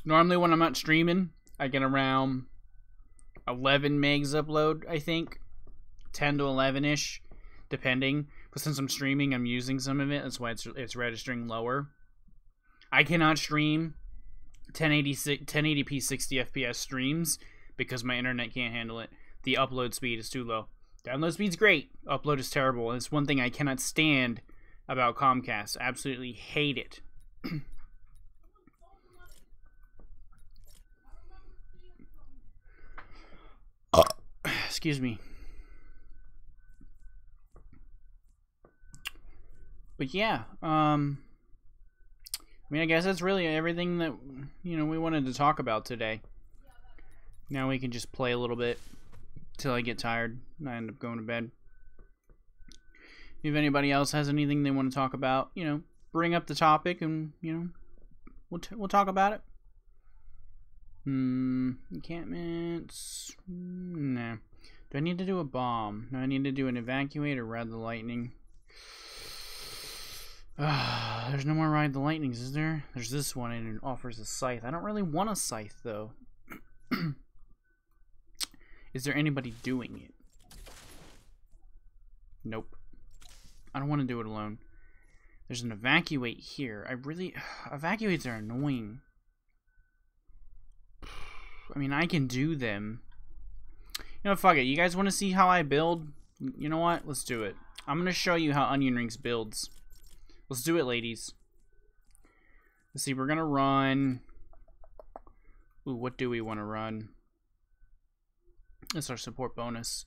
[SPEAKER 1] Normally when I'm not streaming, I get around 11 megs upload, I think. 10 to 11-ish, depending. But since I'm streaming, I'm using some of it. That's why it's registering lower. I cannot stream 1080p 60 FPS streams because my internet can't handle it. The upload speed is too low. Download speed's great. Upload is terrible. And it's one thing I cannot stand about Comcast. Absolutely hate it. Excuse me. But yeah, I mean, I guess that's really everything that, you know, we wanted to talk about today. Now we can just play a little bit till I get tired and I end up going to bed. If anybody else has anything they want to talk about, you know, bring up the topic and, you know, we'll talk about it. Encampments. Nah. Do I need to do a bomb? No, I need to do an evacuate or ride the lightning. There's no more ride the lightnings, is there? There's this one and it offers a scythe. I don't really want a scythe though. Is there anybody doing it? Nope. I don't want to do it alone. There's an evacuate here. Evacuates are annoying. I mean, I can do them. You know, fuck it. You guys want to see how I build? You know what? Let's do it. I'm going to show you how Onion Rings builds. Let's do it, ladies. Let's see. We're going to run... Ooh, what do we want to run? That's our support bonus.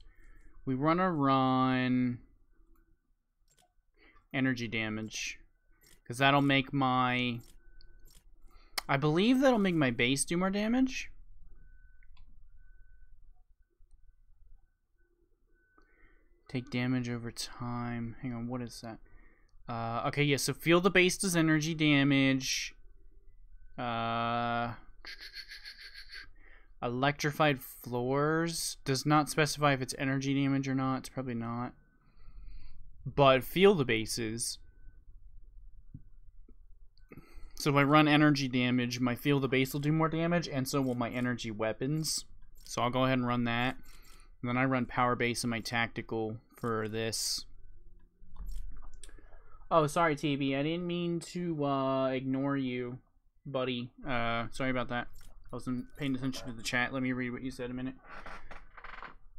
[SPEAKER 1] We want to run energy damage. Because that'll make my... I believe that'll make my base do more damage. Take damage over time. Hang on, what is that? Okay, yeah, so feel the base does energy damage. Electrified floors does not specify if it's energy damage or not. It's probably not. But feel the bases. So if I run energy damage, my feel the base will do more damage, and so will my energy weapons. So I'll go ahead and run that. And then I run power base in my tactical for this. Oh, sorry, TB. I didn't mean to ignore you, buddy. Sorry about that. I wasn't paying attention to the chat. Let me read what you said a minute.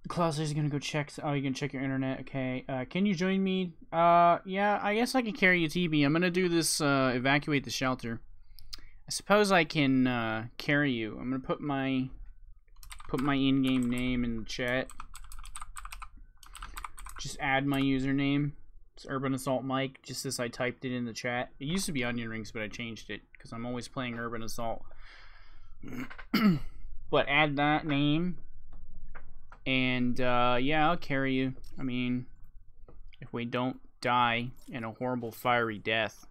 [SPEAKER 1] Klaus is gonna go check. Oh, you can check your internet. Okay. Can you join me? Yeah. I guess I can carry you, TB. I'm gonna do this. Evacuate the shelter. I suppose I can carry you. I'm gonna put my in-game name in the chat. Just add my username. It's Urban Assault Mike, just as I typed it in the chat. It used to be Onion Rings, but I changed it because I'm always playing Urban Assault. But add that name, and yeah, I'll carry you. I mean, if we don't die in a horrible fiery death,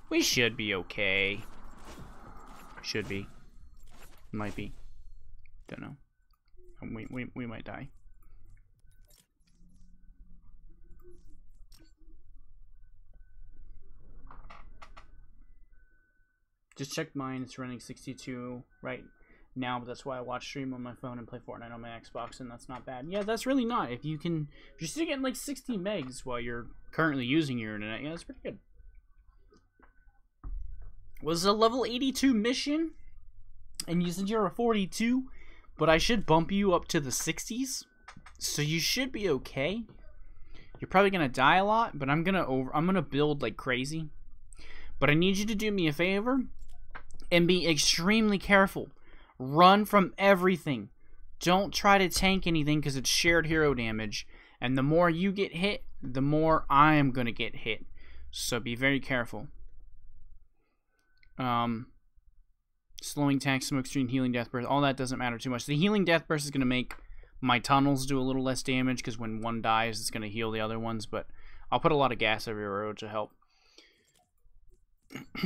[SPEAKER 1] we should be okay. Should be. Might be. Don't know. We might die. Just checked mine. It's running 62 right now, but that's why I watch stream on my phone and play Fortnite on my Xbox, and that's not bad. Yeah, that's really not. If you're still getting like 60 megs while you're currently using your internet, yeah, that's pretty good. Was a level 82 mission, and you said you're a 42, but I should bump you up to the 60s, so you should be okay. You're probably gonna die a lot, but I'm gonna build like crazy. But I need you to do me a favor and be extremely careful. Run from everything. Don't try to tank anything because it's shared hero damage. And the more you get hit, the more I am going to get hit. So be very careful. Slowing tank, smoke screen, healing death burst. All that doesn't matter too much. The healing death burst is going to make my tunnels do a little less damage because when one dies, it's going to heal the other ones. But I'll put a lot of gas everywhere, which will help.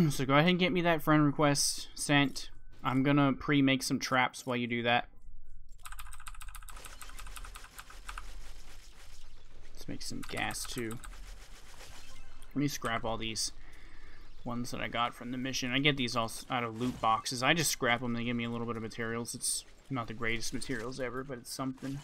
[SPEAKER 1] So go ahead and get me that friend request sent. I'm gonna pre-make some traps while you do that. Let's make some gas too. Let me scrap all these ones that I got from the mission. I get these all out of loot boxes. I just scrap them. They give me a little bit of materials. It's not the greatest materials ever, but it's something.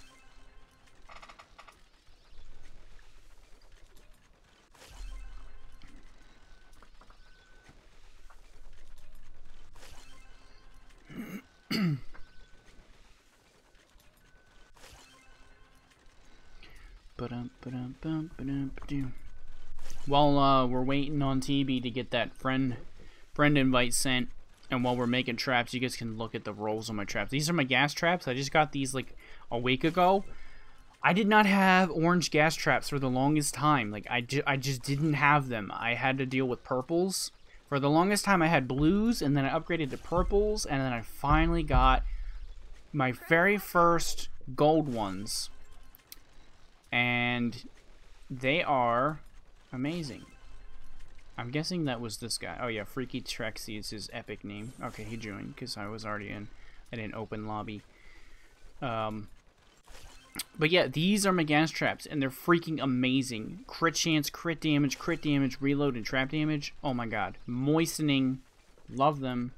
[SPEAKER 1] While we're waiting on TB to get that friend invite sent, and while we're making traps, you guys can look at the rolls on my traps. These are my gas traps. I just got these like a week ago. I did not have orange gas traps for the longest time. Like I just didn't have them. I had to deal with purples. For the longest time I had blues, and then I upgraded to purples, and then I finally got my very first gold ones. And they are amazing. I'm guessing that was this guy. Oh yeah, Freaky Trexie is his epic name. Okay, he joined because I was already in. I didn't open lobby. But yeah, these are my gas traps, and they're freaking amazing. Crit chance, crit damage, reload, and trap damage. Oh my god. Moistening. Love them.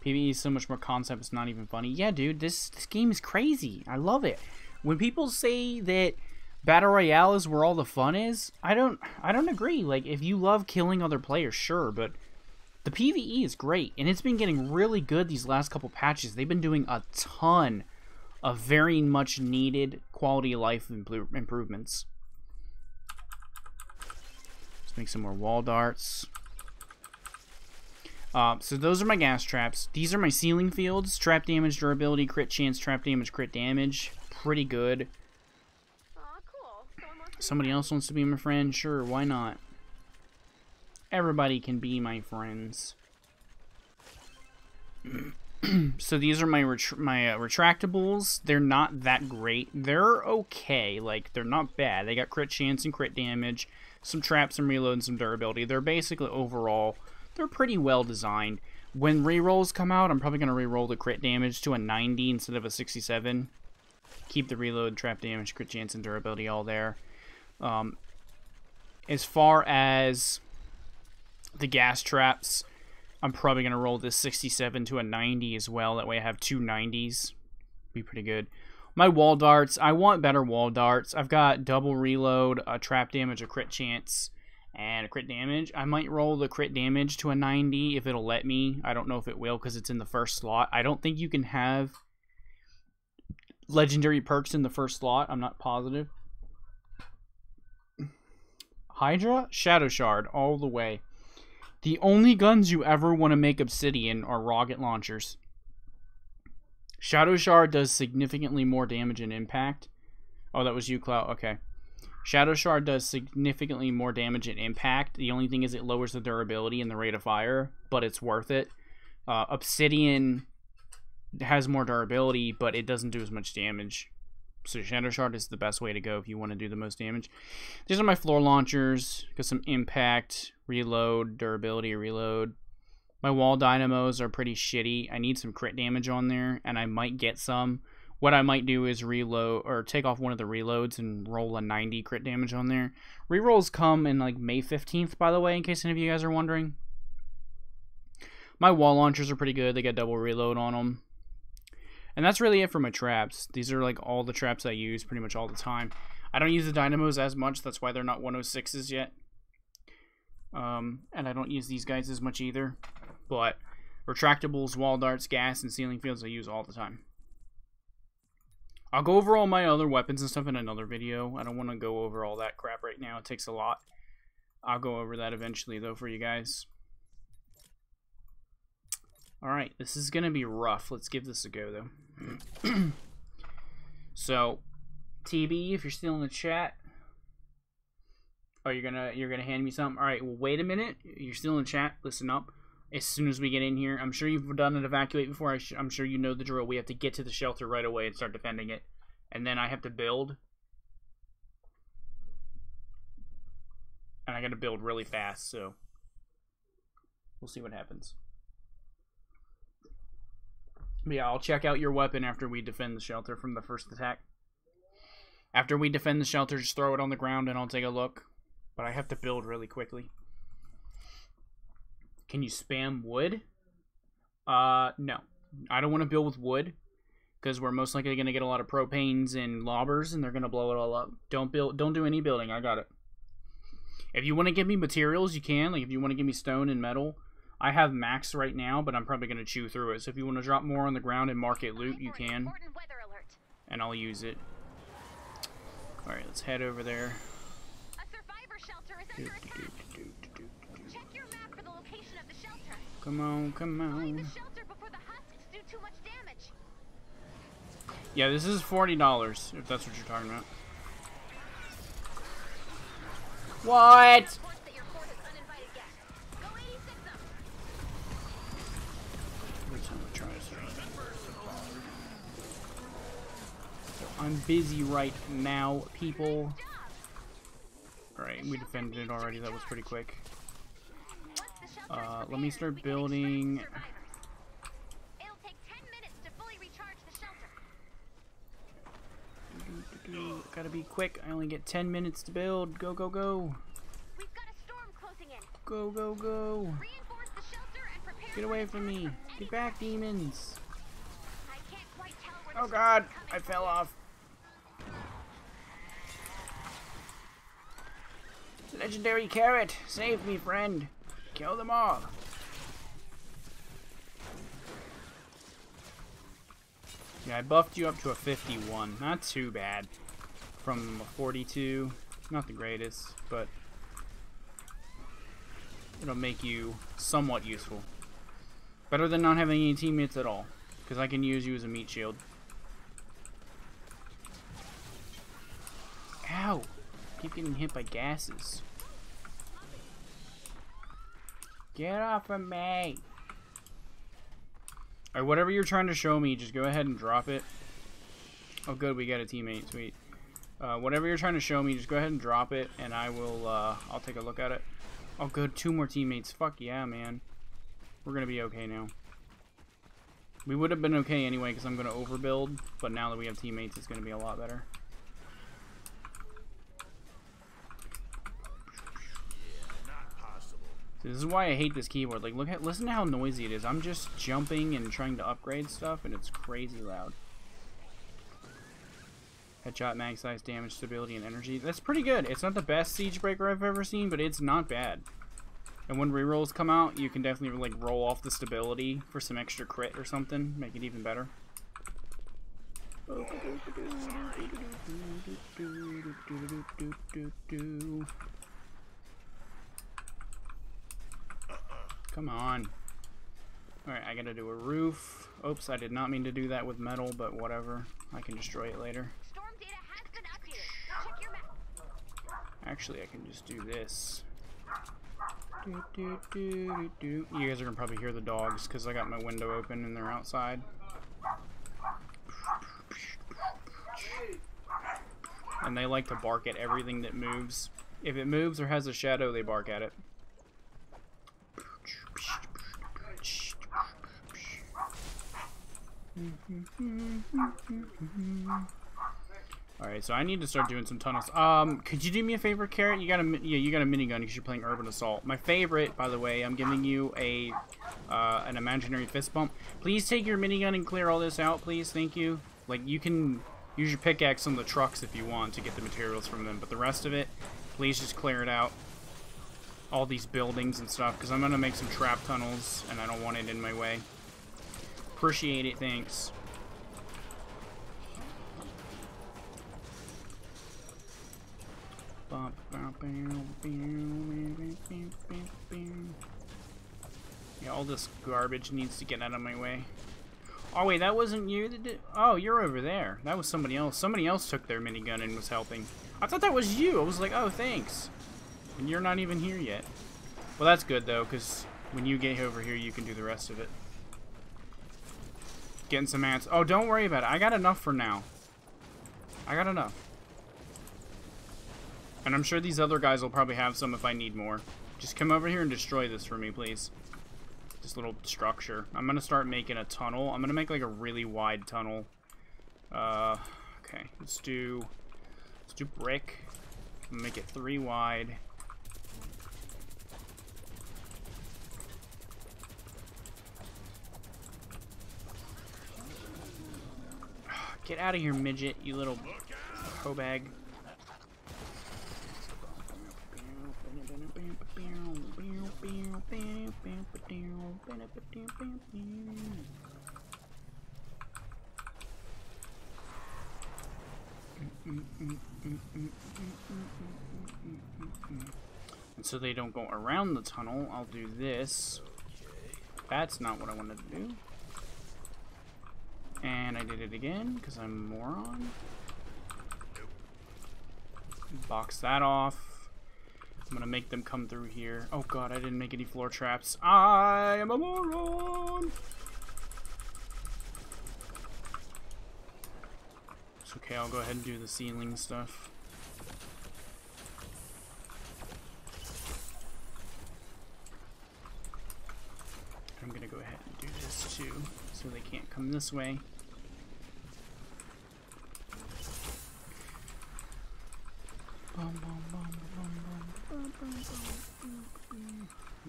[SPEAKER 1] PvE is so much more concept, it's not even funny. Yeah, dude, this game is crazy. I love it. When people say that Battle Royale is where all the fun is, I don't agree. Like, if you love killing other players, sure, but the PvE is great, and it's been getting really good these last couple patches. They've been doing a ton of very much needed quality of life improvements. Let's make some more wall darts. So those are my gas traps. These are my ceiling fields. Trap damage, durability, crit chance, trap damage, crit damage. Pretty good.
[SPEAKER 2] Cool.
[SPEAKER 1] Somebody else wants to be my friend? Sure, why not? Everybody can be my friends. So these are my retractables. They're not that great. They're okay. Like, they're not bad. They got crit chance and crit damage, some traps and reload, and some durability. They're basically overall, they're pretty well designed. When rerolls come out, I'm probably going to reroll the crit damage to a 90 instead of a 67. Keep the reload, trap damage, crit chance, and durability all there. As far as the gas traps, I'm probably going to roll this 67 to a 90 as well. That way I have two 90s. Be pretty good. My wall darts, I want better wall darts. I've got double reload, a trap damage, a crit chance, and a crit damage. I might roll the crit damage to a 90 if it'll let me. I don't know if it will because it's in the first slot. I don't think you can have legendary perks in the first slot. I'm not positive. Hydra? Shadow Shard, all the way. The only guns you ever want to make obsidian are rocket launchers. Shadow Shard does significantly more damage and impact. Oh, that was you, Clout. Okay. Shadow Shard does significantly more damage and impact. The only thing is it lowers the durability and the rate of fire, but it's worth it. Obsidian has more durability, but it doesn't do as much damage. So Shadow Shard is the best way to go if you want to do the most damage. These are my floor launchers. Got some impact, reload, durability, reload. My wall dynamos are pretty shitty. I need some crit damage on there, and I might get some. What I might do is reload, or take off one of the reloads and roll a 90 crit damage on there. Rerolls come in like May 15th, by the way, in case any of you guys are wondering. My wall launchers are pretty good. They got double reload on them. And that's really it for my traps. These are like all the traps I use pretty much all the time. I don't use the dynamos as much. That's why they're not 106s yet. And I don't use these guys as much either. But retractables, wall darts, gas, and ceiling fields I use all the time. I'll go over all my other weapons and stuff in another video. I don't want to go over all that crap right now. It takes a lot. I'll go over that eventually though for you guys. Alright, this is going to be rough. Let's give this a go though. So, TB, if you're still in the chat. Oh, you're gonna hand me something? Alright, well wait a minute. You're still in the chat. Listen up. As soon as we get in here, I'm sure you've done an evacuate before. I'm sure you know the drill. We have to get to the shelter right away and start defending it. And then I have to build. And I gotta build really fast, so we'll see what happens. But yeah, I'll check out your weapon after we defend the shelter from the first attack. After we defend the shelter, just throw it on the ground and I'll take a look. But I have to build really quickly. Can you spam wood? No. I don't want to build with wood. Because we're most likely going to get a lot of propanes and lobbers and they're going to blow it all up. Don't do any building. I got it. If you want to give me materials, you can. Like if you want to give me stone and metal. I have max right now, but I'm probably going to chew through it. So if you want to drop more on the ground and mark it loot, you can. And I'll use it. Alright, let's head over there.
[SPEAKER 2] A survivor shelter is under attack. Check your map for the location of the shelter.
[SPEAKER 1] Come on, come on.
[SPEAKER 2] Leave the shelter before the husks do too much damage.
[SPEAKER 1] Yeah, this is $40, if that's what you're talking about. What? I'm busy right now, people. Alright, we defended it already. That was pretty quick. Let me start building.
[SPEAKER 2] It'll take 10 minutes to fully recharge the shelter.
[SPEAKER 1] Gotta be quick. I only get 10 minutes to build. Go, go, go.
[SPEAKER 2] We've got a storm closing in.
[SPEAKER 1] Go, go, go.
[SPEAKER 2] Reinforce the shelter and prepare.
[SPEAKER 1] Get away from me. Get back, demons.
[SPEAKER 2] I can't quite tell where
[SPEAKER 1] Oh god, I fell off. Legendary carrot, save me, friend. Kill them all. Yeah, I buffed you up to a 51. Not too bad. From a 42. Not the greatest, but it'll make you somewhat useful. Better than not having any teammates at all. Because I can use you as a meat shield. Ow! Keep getting hit by gases. Get off of me! Alright, whatever you're trying to show me, just go ahead and drop it. Oh good, we got a teammate, sweet. Whatever you're trying to show me, just go ahead and drop it, and I will, I'll take a look at it. Oh good, 2 more teammates. Fuck yeah, man. We're gonna be okay now. We would have been okay anyway, because I'm gonna overbuild, but now that we have teammates, it's gonna be a lot better. This is why I hate this keyboard. Like, listen to how noisy it is. I'm just jumping and trying to upgrade stuff, and it's crazy loud. Headshot, mag size, damage, stability, and energy. That's pretty good. It's not the best siege breaker I've ever seen, but it's not bad. And when rerolls come out, you can definitely like roll off the stability for some extra crit or something, make it even better. Come on. Alright, I gotta do a roof. Oops, I did not mean to do that with metal, but whatever. I can destroy it later.
[SPEAKER 2] Storm data has been updated. Check your map.
[SPEAKER 1] Actually, I can just do this. You guys are gonna probably hear the dogs because I got my window open and they're outside. And they like to bark at everything that moves. If it moves or has a shadow, they bark at it. Alright, so I need to start doing some tunnels. Could you do me a favor, Carrot? You got a minigun because you're playing Urban Assault. My favorite, by the way, I'm giving you an imaginary fist bump. Please take your minigun and clear all this out, please. Thank you. Like, you can use your pickaxe on the trucks if you want to get the materials from them, but the rest of it, please just clear it out. All these buildings and stuff, because I'm going to make some trap tunnels, and I don't want it in my way. Appreciate it, thanks. Yeah, all this garbage needs to get out of my way. Oh wait, that wasn't you that did. Oh, you're over there. That was somebody else. Somebody else took their minigun and was helping. I thought that was you. I was like, oh, thanks. And you're not even here yet. Well, that's good though, because when you get over here, you can do the rest of it. Getting some ants. Oh, don't worry about it. I got enough for now. I got enough. And I'm sure these other guys will probably have some if I need more. Just come over here and destroy this for me, please. This little structure. I'm gonna start making a tunnel. I'm gonna make like a really wide tunnel. Okay, let's do brick. I'm gonna make it 3 wide. Get out of here, midget, you little hoe bag. And so they don't go around the tunnel, I'll do this. That's not what I wanted to do. And I did it again, because I'm a moron. Box that off. I'm gonna make them come through here. Oh god, I didn't make any floor traps. I am a moron! It's okay, I'll go ahead and do the ceiling stuff. I'm gonna go ahead and do this too, so they can't come this way.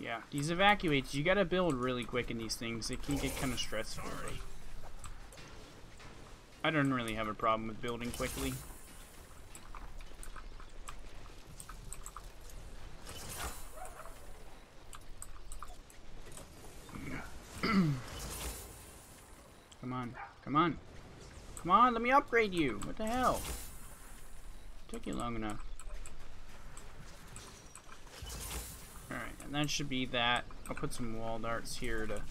[SPEAKER 1] Yeah, these evacuates, you gotta build really quick in these things. It can get kind of stressful. I don't really have a problem with building quickly. Come on, come on. Come on, let me upgrade you. What the hell? Took you long enough. Alright, and that should be that. I'll put some wall darts here to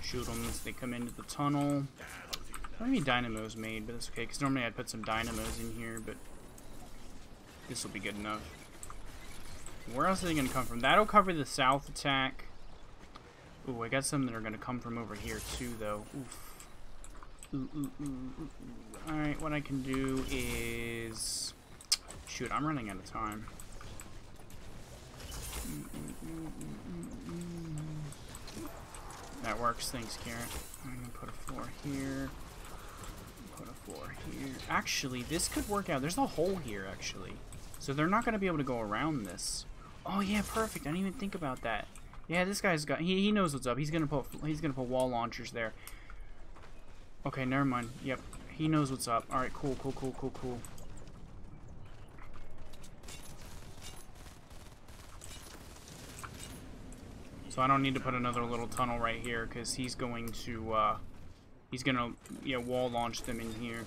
[SPEAKER 1] shoot them as they come into the tunnel. I don't have any dynamos made, but that's okay, because normally I'd put some dynamos in here, but this will be good enough. Where else are they going to come from? That'll cover the south attack. Ooh, I got some that are going to come from over here too, though. Oof. Alright, what I can do is... Shoot, I'm running out of time. That works, thanks, Carrot. I'm gonna put a floor here. Put a floor here. Actually, this could work out. There's a hole here, actually. So they're not gonna be able to go around this. Oh yeah, perfect. I didn't even think about that. Yeah, this guy's got. He knows what's up. He's gonna put wall launchers there. Okay, never mind. Yep, He knows what's up. Alright, cool, cool, cool, cool, cool. So I don't need to put another little tunnel right here, because he's going to, yeah, wall launch them in here.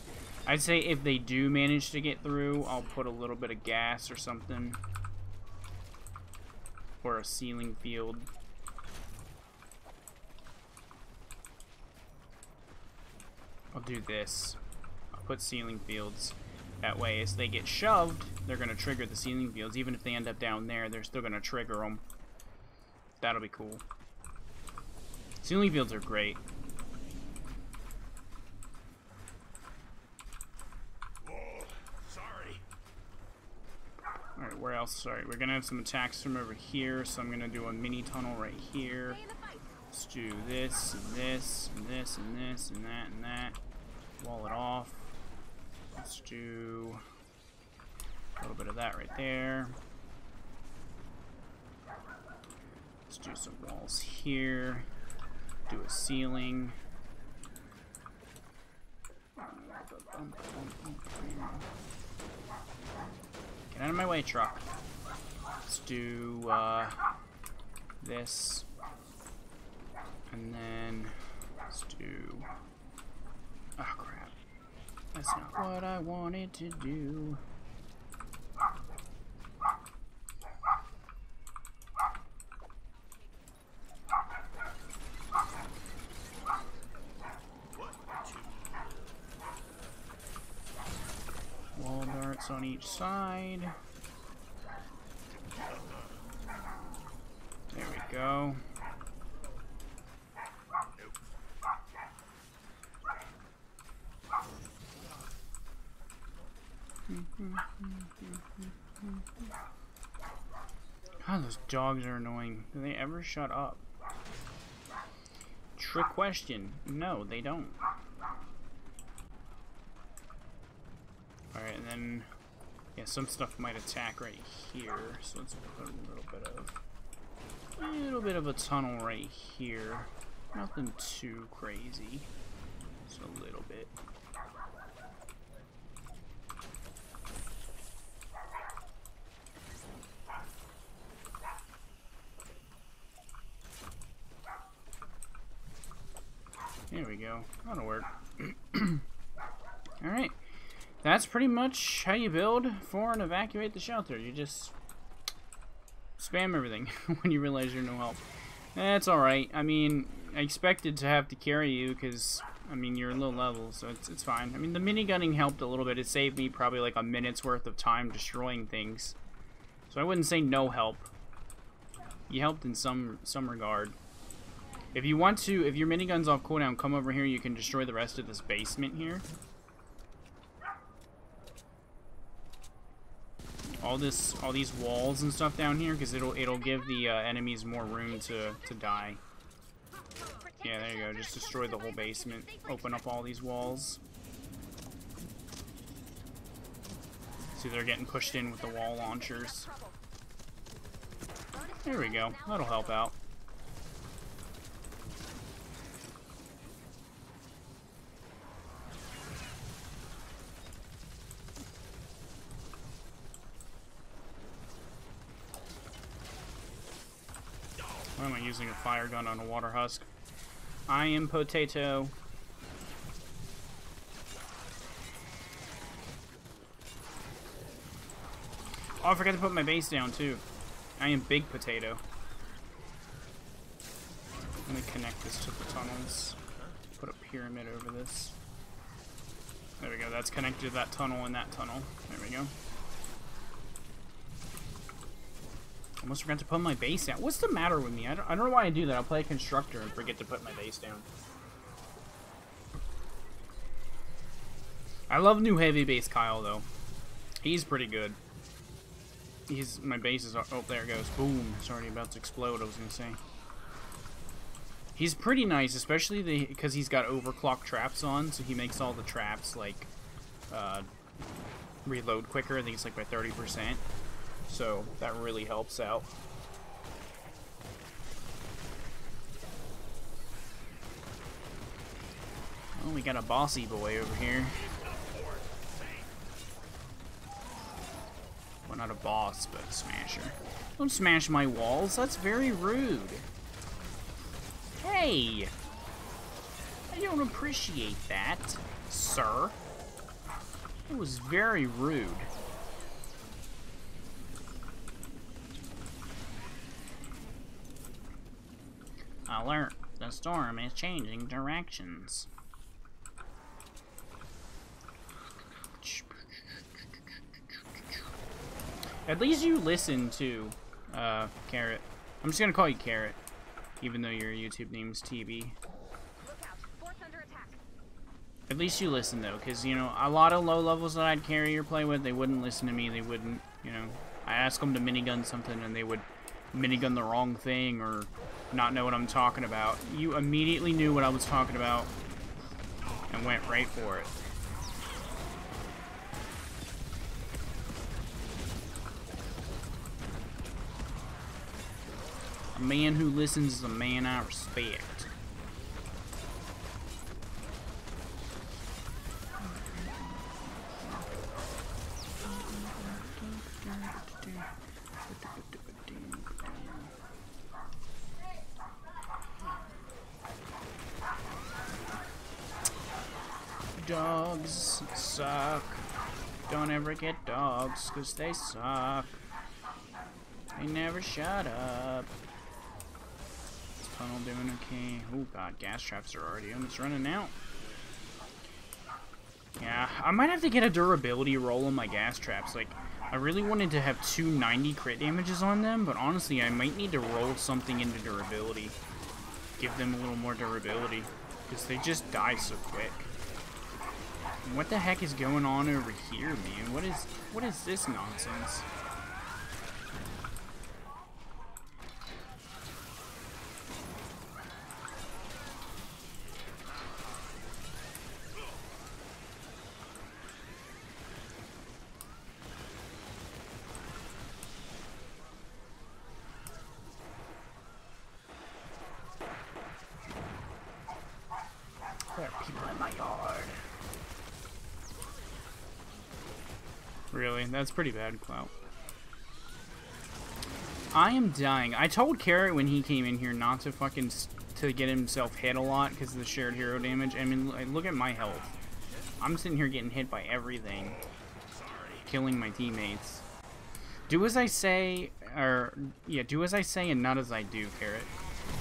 [SPEAKER 1] I'd say if they do manage to get through, I'll put a little bit of gas or something. Or a ceiling field. I'll do this. I'll put ceiling fields. That way, as they get shoved, they're going to trigger the ceiling fields. Even if they end up down there, they're still going to trigger them. That'll be cool. Ceiling fields are great.
[SPEAKER 3] Oh, sorry.
[SPEAKER 1] Alright, where else? Sorry, we're going to have some attacks from over here, so I'm going to do a mini tunnel right here. Let's do this, and this, and this, and this, and that, and that. Wall it off. Let's do a little bit of that right there. Let's do some walls here. Do a ceiling. Get out of my way, truck. Let's do this. And then let's do... Oh, crap. That's not what I wanted to do. Wall darts on each side. There we go. God, those dogs are annoying. Do they ever shut up? Trick question. No, they don't. Alright, and then... Yeah, some stuff might attack right here. So let's put a little bit of a tunnel right here. Nothing too crazy. Just a little bit. There we go. That'll work. Alright. That's pretty much how you build for and evacuate the shelter. You just spam everything when you realize you're no help. That's alright. I mean, I expected to have to carry you because, I mean, you're low level, so it's fine. I mean, the minigunning helped a little bit. It saved me probably like a minute's worth of time destroying things. So I wouldn't say no help. You helped in some regard. If you want to, if your minigun's off cooldown, come over here. You can destroy the rest of this basement here. All these walls and stuff down here, because it'll give the enemies more room to die. Yeah, there you go. Just destroy the whole basement. Open up all these walls. See, they're getting pushed in with the wall launchers. There we go. That'll help out. Why am I using a fire gun on a water husk? I am potato. Oh, I forgot to put my base down too. I am big potato. Let me connect this to the tunnels. Put a pyramid over this. There we go. That's connected to that tunnel and that tunnel. There we go. Almost forgot to put my base down. What's the matter with me? I don't know why I do that. I'll play a constructor and forget to put my base down. I love new heavy base Kyle though. He's pretty good. My base is... Oh, there it goes. Boom. It's already about to explode, I was going to say. He's pretty nice, especially because he's got overclock traps on, so he makes all the traps, like, reload quicker. I think it's, like, by 30%. So, that really helps out. Oh, we got a bossy boy over here. Well, not a boss, but a smasher. Don't smash my walls. That's very rude. Hey! I don't appreciate that, sir. It was very rude. Alert. The storm is changing directions. At least you listen to, Carrot. I'm just gonna call you Carrot, even though your YouTube name's TB. At least you listen, though, because, you know, a lot of low levels that I'd carry or play with, they wouldn't listen to me, they wouldn't, you know, I ask them to minigun something and they would minigun the wrong thing or not know what I'm talking about. You immediately knew what I was talking about and went right for it. A man who listens is a man I respect. Dogs suck. Don't ever get dogs, 'cause they suck. They never shut up. Is tunnel doing okay? Oh god, gas traps are already almost running out. Yeah, I might have to get a durability roll on my gas traps. Like, I really wanted to have 290 crit damages on them, but honestly, I might need to roll something into durability. Give them a little more durability, because they just die so quick. What the heck is going on over here, man? What is this nonsense? There are people in my yard. Really? That's pretty bad, Clout. I am dying. I told Carrot when he came in here not to fucking to get himself hit a lot because of the shared hero damage. I mean, look at my health. I'm sitting here getting hit by everything. Killing my teammates. Do as I say, or, yeah, do as I say and not as I do, Carrot.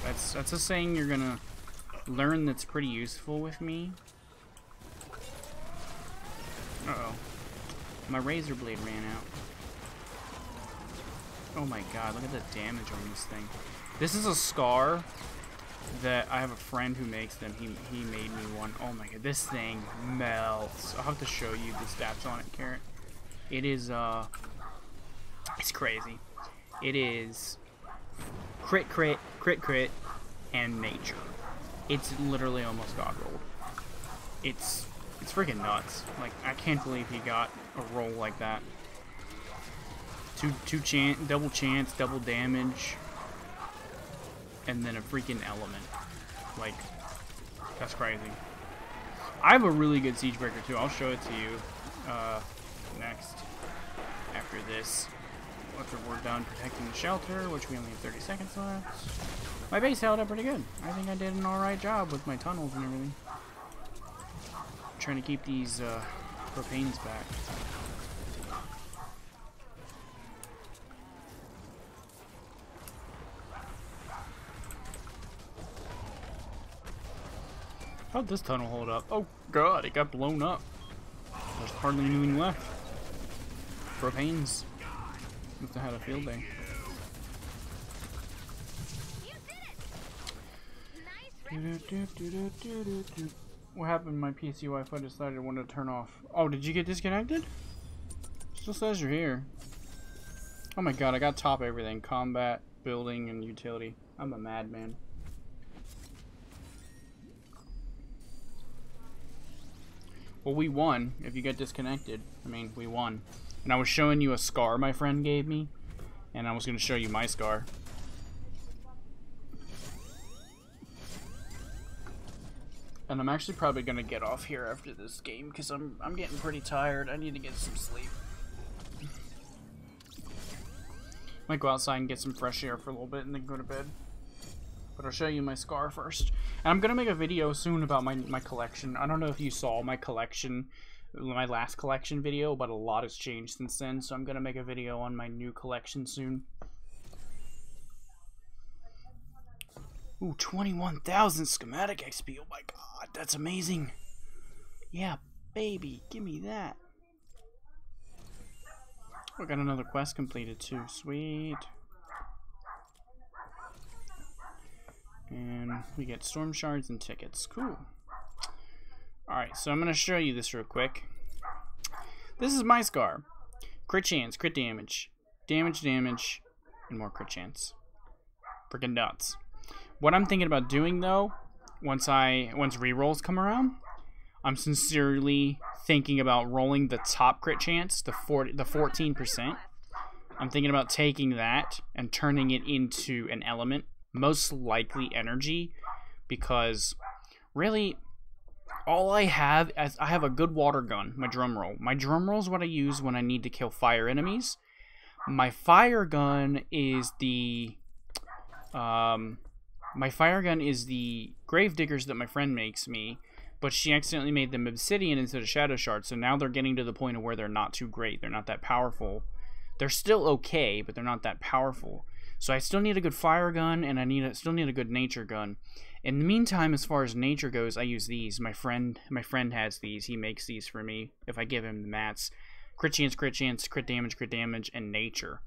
[SPEAKER 1] That's a saying you're gonna learn that's pretty useful with me. Uh-oh. My razor blade ran out. Oh my god, look at the damage on this thing. This is a scar that I have a friend who makes them. He made me one. Oh my god, this thing melts. I'll have to show you the stats on it, Carrot. It is, it's crazy. It is crit, crit, crit, crit, and nature. It's literally almost god rolled. It's freaking nuts. Like, I can't believe he got a roll like that. Double chance, double damage, and then a freaking element. Like, that's crazy. I have a really good siege breaker too. I'll show it to you next. After this, after we're done protecting the shelter, which we only have 30 seconds left. My base held up pretty good. I think I did an alright job with my tunnels and everything. Trying to keep these propanes back. How'd this tunnel hold up? Oh god, it got blown up. There's hardly anything left. Propanes must have had a field day. What happened? My PC Wi-Fi decided I wanted to turn off. Oh, did you get disconnected? Still says you're here. Oh my god, I got top everything. Combat, building, and utility. I'm a madman. Well, we won. If you get disconnected, I mean, we won. And I was showing you a scar my friend gave me. And I was going to show you my scar. And I'm actually probably gonna get off here after this game because I'm getting pretty tired. I need to get some sleep. Might go outside and get some fresh air for a little bit and then go to bed. But I'll show you my scar first. And I'm gonna make a video soon about my collection. I don't know if you saw my collection, my last collection video, but a lot has changed since then. So I'm gonna make a video on my new collection soon. Ooh, 21,000 schematic XP. Oh my god, that's amazing. Yeah, baby, give me that. We got another quest completed too. Sweet. And we get storm shards and tickets. Cool. Alright, so I'm going to show you this real quick. This is my scar. Crit chance, crit damage. Damage, and more crit chance. Freaking nuts. What I'm thinking about doing though, once rerolls come around, I'm sincerely thinking about rolling the top crit chance, the 14%. I'm thinking about taking that and turning it into an element, most likely energy, because really all I have is I have a good water gun, my drum roll. My drum roll is what I use when I need to kill fire enemies. My fire gun is the grave diggers that my friend makes me, but she accidentally made them obsidian instead of shadow shards, so now they're getting to the point of where they're not too great. They're not that powerful. They're still okay, but they're not that powerful. So I still need a good fire gun, and I still need a good nature gun. In the meantime, as far as nature goes, I use these. My friend has these. He makes these for me if I give him the mats. Crit chance, crit damage, and nature.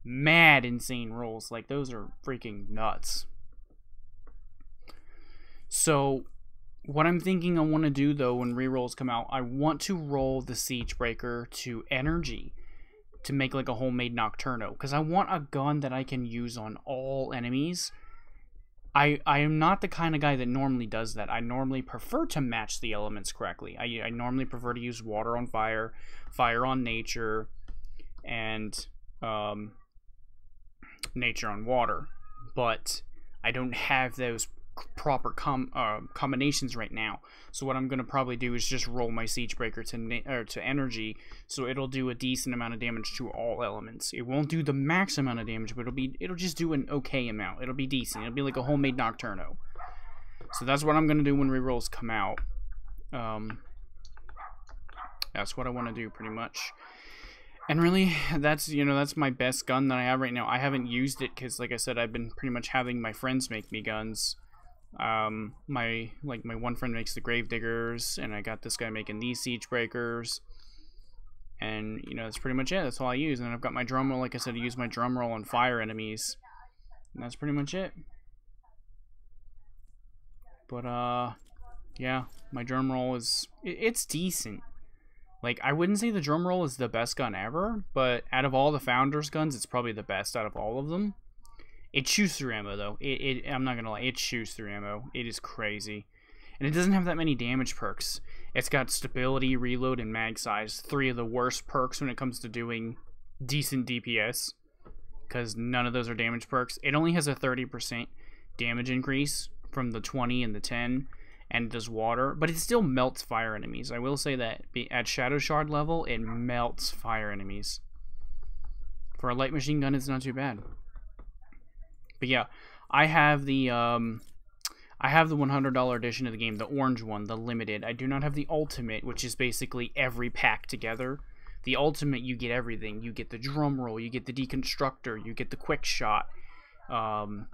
[SPEAKER 1] Mad insane rolls. Like, those are freaking nuts. So what I'm thinking I want to do though when rerolls come out, I want to roll the Siege Breaker to energy to make like a homemade Nocturno, because I want a gun that I can use on all enemies. I am not the kind of guy that normally does that. I normally prefer to match the elements correctly. I normally prefer to use water on fire, fire on nature, and nature on water. But I don't have those proper combinations right now. So what I'm going to probably do is just roll my Siege Breaker to energy, so it'll do a decent amount of damage to all elements. It won't do the max amount of damage, but it'll just do an okay amount. It'll be decent. It'll be like a homemade Nocturno. So that's what I'm going to do when rerolls come out. That's what I want to do pretty much. And really, that's my best gun that I have right now. I haven't used it because, like I said, I've been pretty much having my friends make me guns. My one friend makes the grave diggers, and I got this guy making these Siege Breakers, and that's pretty much it. That's all I use. And then I've got my drum roll. Like I said, I use my drum roll on fire enemies, and that's pretty much it. But yeah, my drum roll it's decent. Like, I wouldn't say the drum roll is the best gun ever, but out of all the Founders guns, it's probably the best out of all of them. It chews through ammo, though. I'm not gonna lie, it chews through ammo. It is crazy. And it doesn't have that many damage perks. It's got stability, reload, and mag size. 3 of the worst perks when it comes to doing decent DPS, because none of those are damage perks. It only has a 30% damage increase from the 20 and the 10, and it does water, but it still melts fire enemies. I will say that at Shadow Shard level, it melts fire enemies. For a light machine gun, it's not too bad. But yeah, I have the $100 edition of the game, the orange one, the limited. I do not have the ultimate, which is basically every pack together. The ultimate, you get everything. You get the drum roll, you get the deconstructor, you get the quick shot, you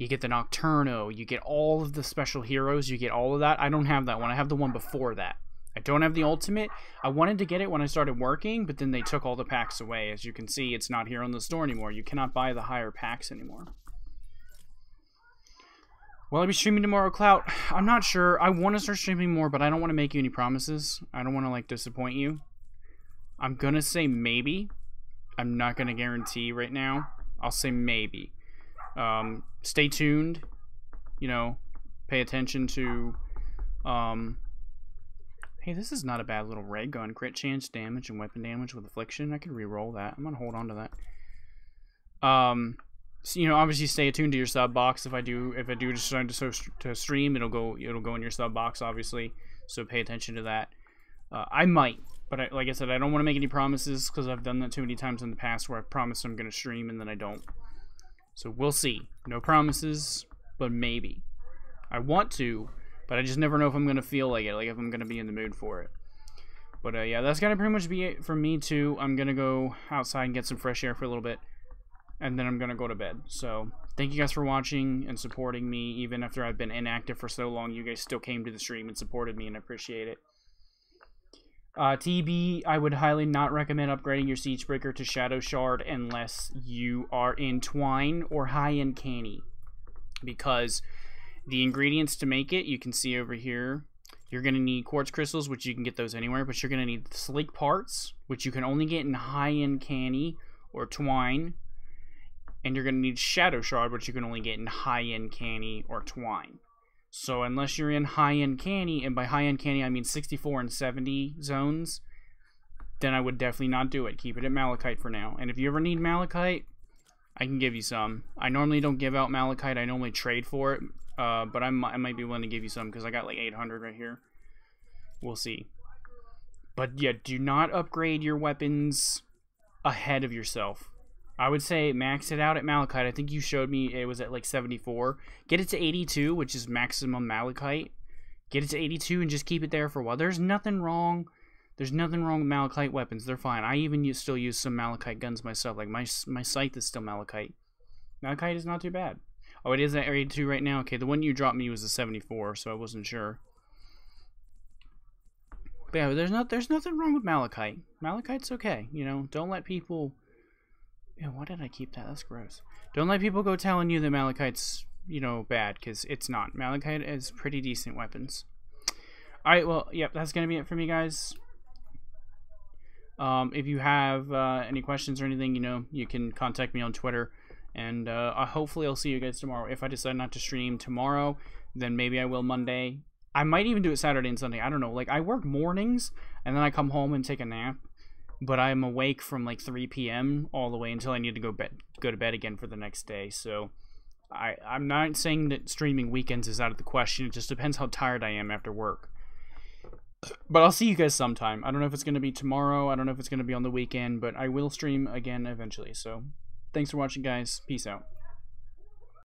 [SPEAKER 1] get the Nocturno, you get all of the special heroes, you get all of that. I don't have that one. I have the one before that. I don't have the ultimate. I wanted to get it when I started working, but then they took all the packs away. As you can see, it's not here in the store anymore. You cannot buy the higher packs anymore. Will I be streaming tomorrow, Clout? I'm not sure. I want to start streaming more, but I don't want to make you any promises. I don't want to, like, disappoint you. I'm going to say maybe. I'm not going to guarantee right now. I'll say maybe. Stay tuned. Pay attention to... Hey, this is not a bad little ray gun. Crit chance, damage, and weapon damage with affliction. I could re-roll that. I'm gonna hold on to that. So, you know, obviously stay attuned to your sub box. If I do decide to stream, it'll go in your sub box, obviously. So pay attention to that. I might, but like I said, I don't want to make any promises because I've done that too many times in the past where I promise I'm gonna stream and then I don't. So we'll see. No promises, but maybe. I want to, but I just never know if I'm gonna feel like it, like if I'm gonna be in the mood for it. But yeah, that's gonna pretty much be it from me too. I'm gonna go outside and get some fresh air for a little bit, and then I'm gonna go to bed. So thank you guys for watching and supporting me. Even after I've been inactive for so long, you guys still came to the stream and supported me, and I appreciate it. TB, I would highly not recommend upgrading your Siege Breaker to Shadow Shard unless you are in Twine or high-end Canny, because the ingredients to make it, you can see over here, you're going to need quartz crystals, which you can get those anywhere, but you're going to need sleek parts, which you can only get in high-end Canny or Twine, and you're going to need Shadow Shard, which you can only get in high-end Canny or Twine. So unless you're in high-end Canny, and by high-end Canny I mean 64 and 70 zones, then I would definitely not do it. Keep it at Malachite for now. And if you ever need Malachite, I can give you some. I normally don't give out Malachite. I normally trade for it. But I might be willing to give you some because I got like 800 right here. We'll see. But yeah, do not upgrade your weapons ahead of yourself. I would say max it out at Malachite. I think you showed me it was at like 74. Get it to 82, which is maximum Malachite. Get it to 82 and just keep it there for a while. There's nothing wrong. There's nothing wrong with Malachite weapons. They're fine. I even still use some Malachite guns myself. Like my scythe is still Malachite. Malachite is not too bad. Oh, it is at 82 right now. Okay, the one you dropped me was a 74, so I wasn't sure. But yeah, there's nothing wrong with Malachite. Malachite's okay. You know, don't let people. Yeah, why did I keep that? That's gross. Don't let people go telling you that Malachite's, you know, bad, because it's not. Malachite is pretty decent weapons. Alright, well, yep, that's going to be it for me, guys. If you have any questions or anything, you know, you can contact me on Twitter. And hopefully I'll see you guys tomorrow. If I decide not to stream tomorrow, then maybe I will Monday. I might even do it Saturday and Sunday. I don't know. Like, I work mornings, and then I come home and take a nap. But I'm awake from like 3 p.m. all the way until I need to go to bed again for the next day. So I'm not saying that streaming weekends is out of the question. It just depends how tired I am after work. But I'll see you guys sometime. I don't know if it's going to be tomorrow. I don't know if it's going to be on the weekend. But I will stream again eventually. So thanks for watching, guys. Peace out.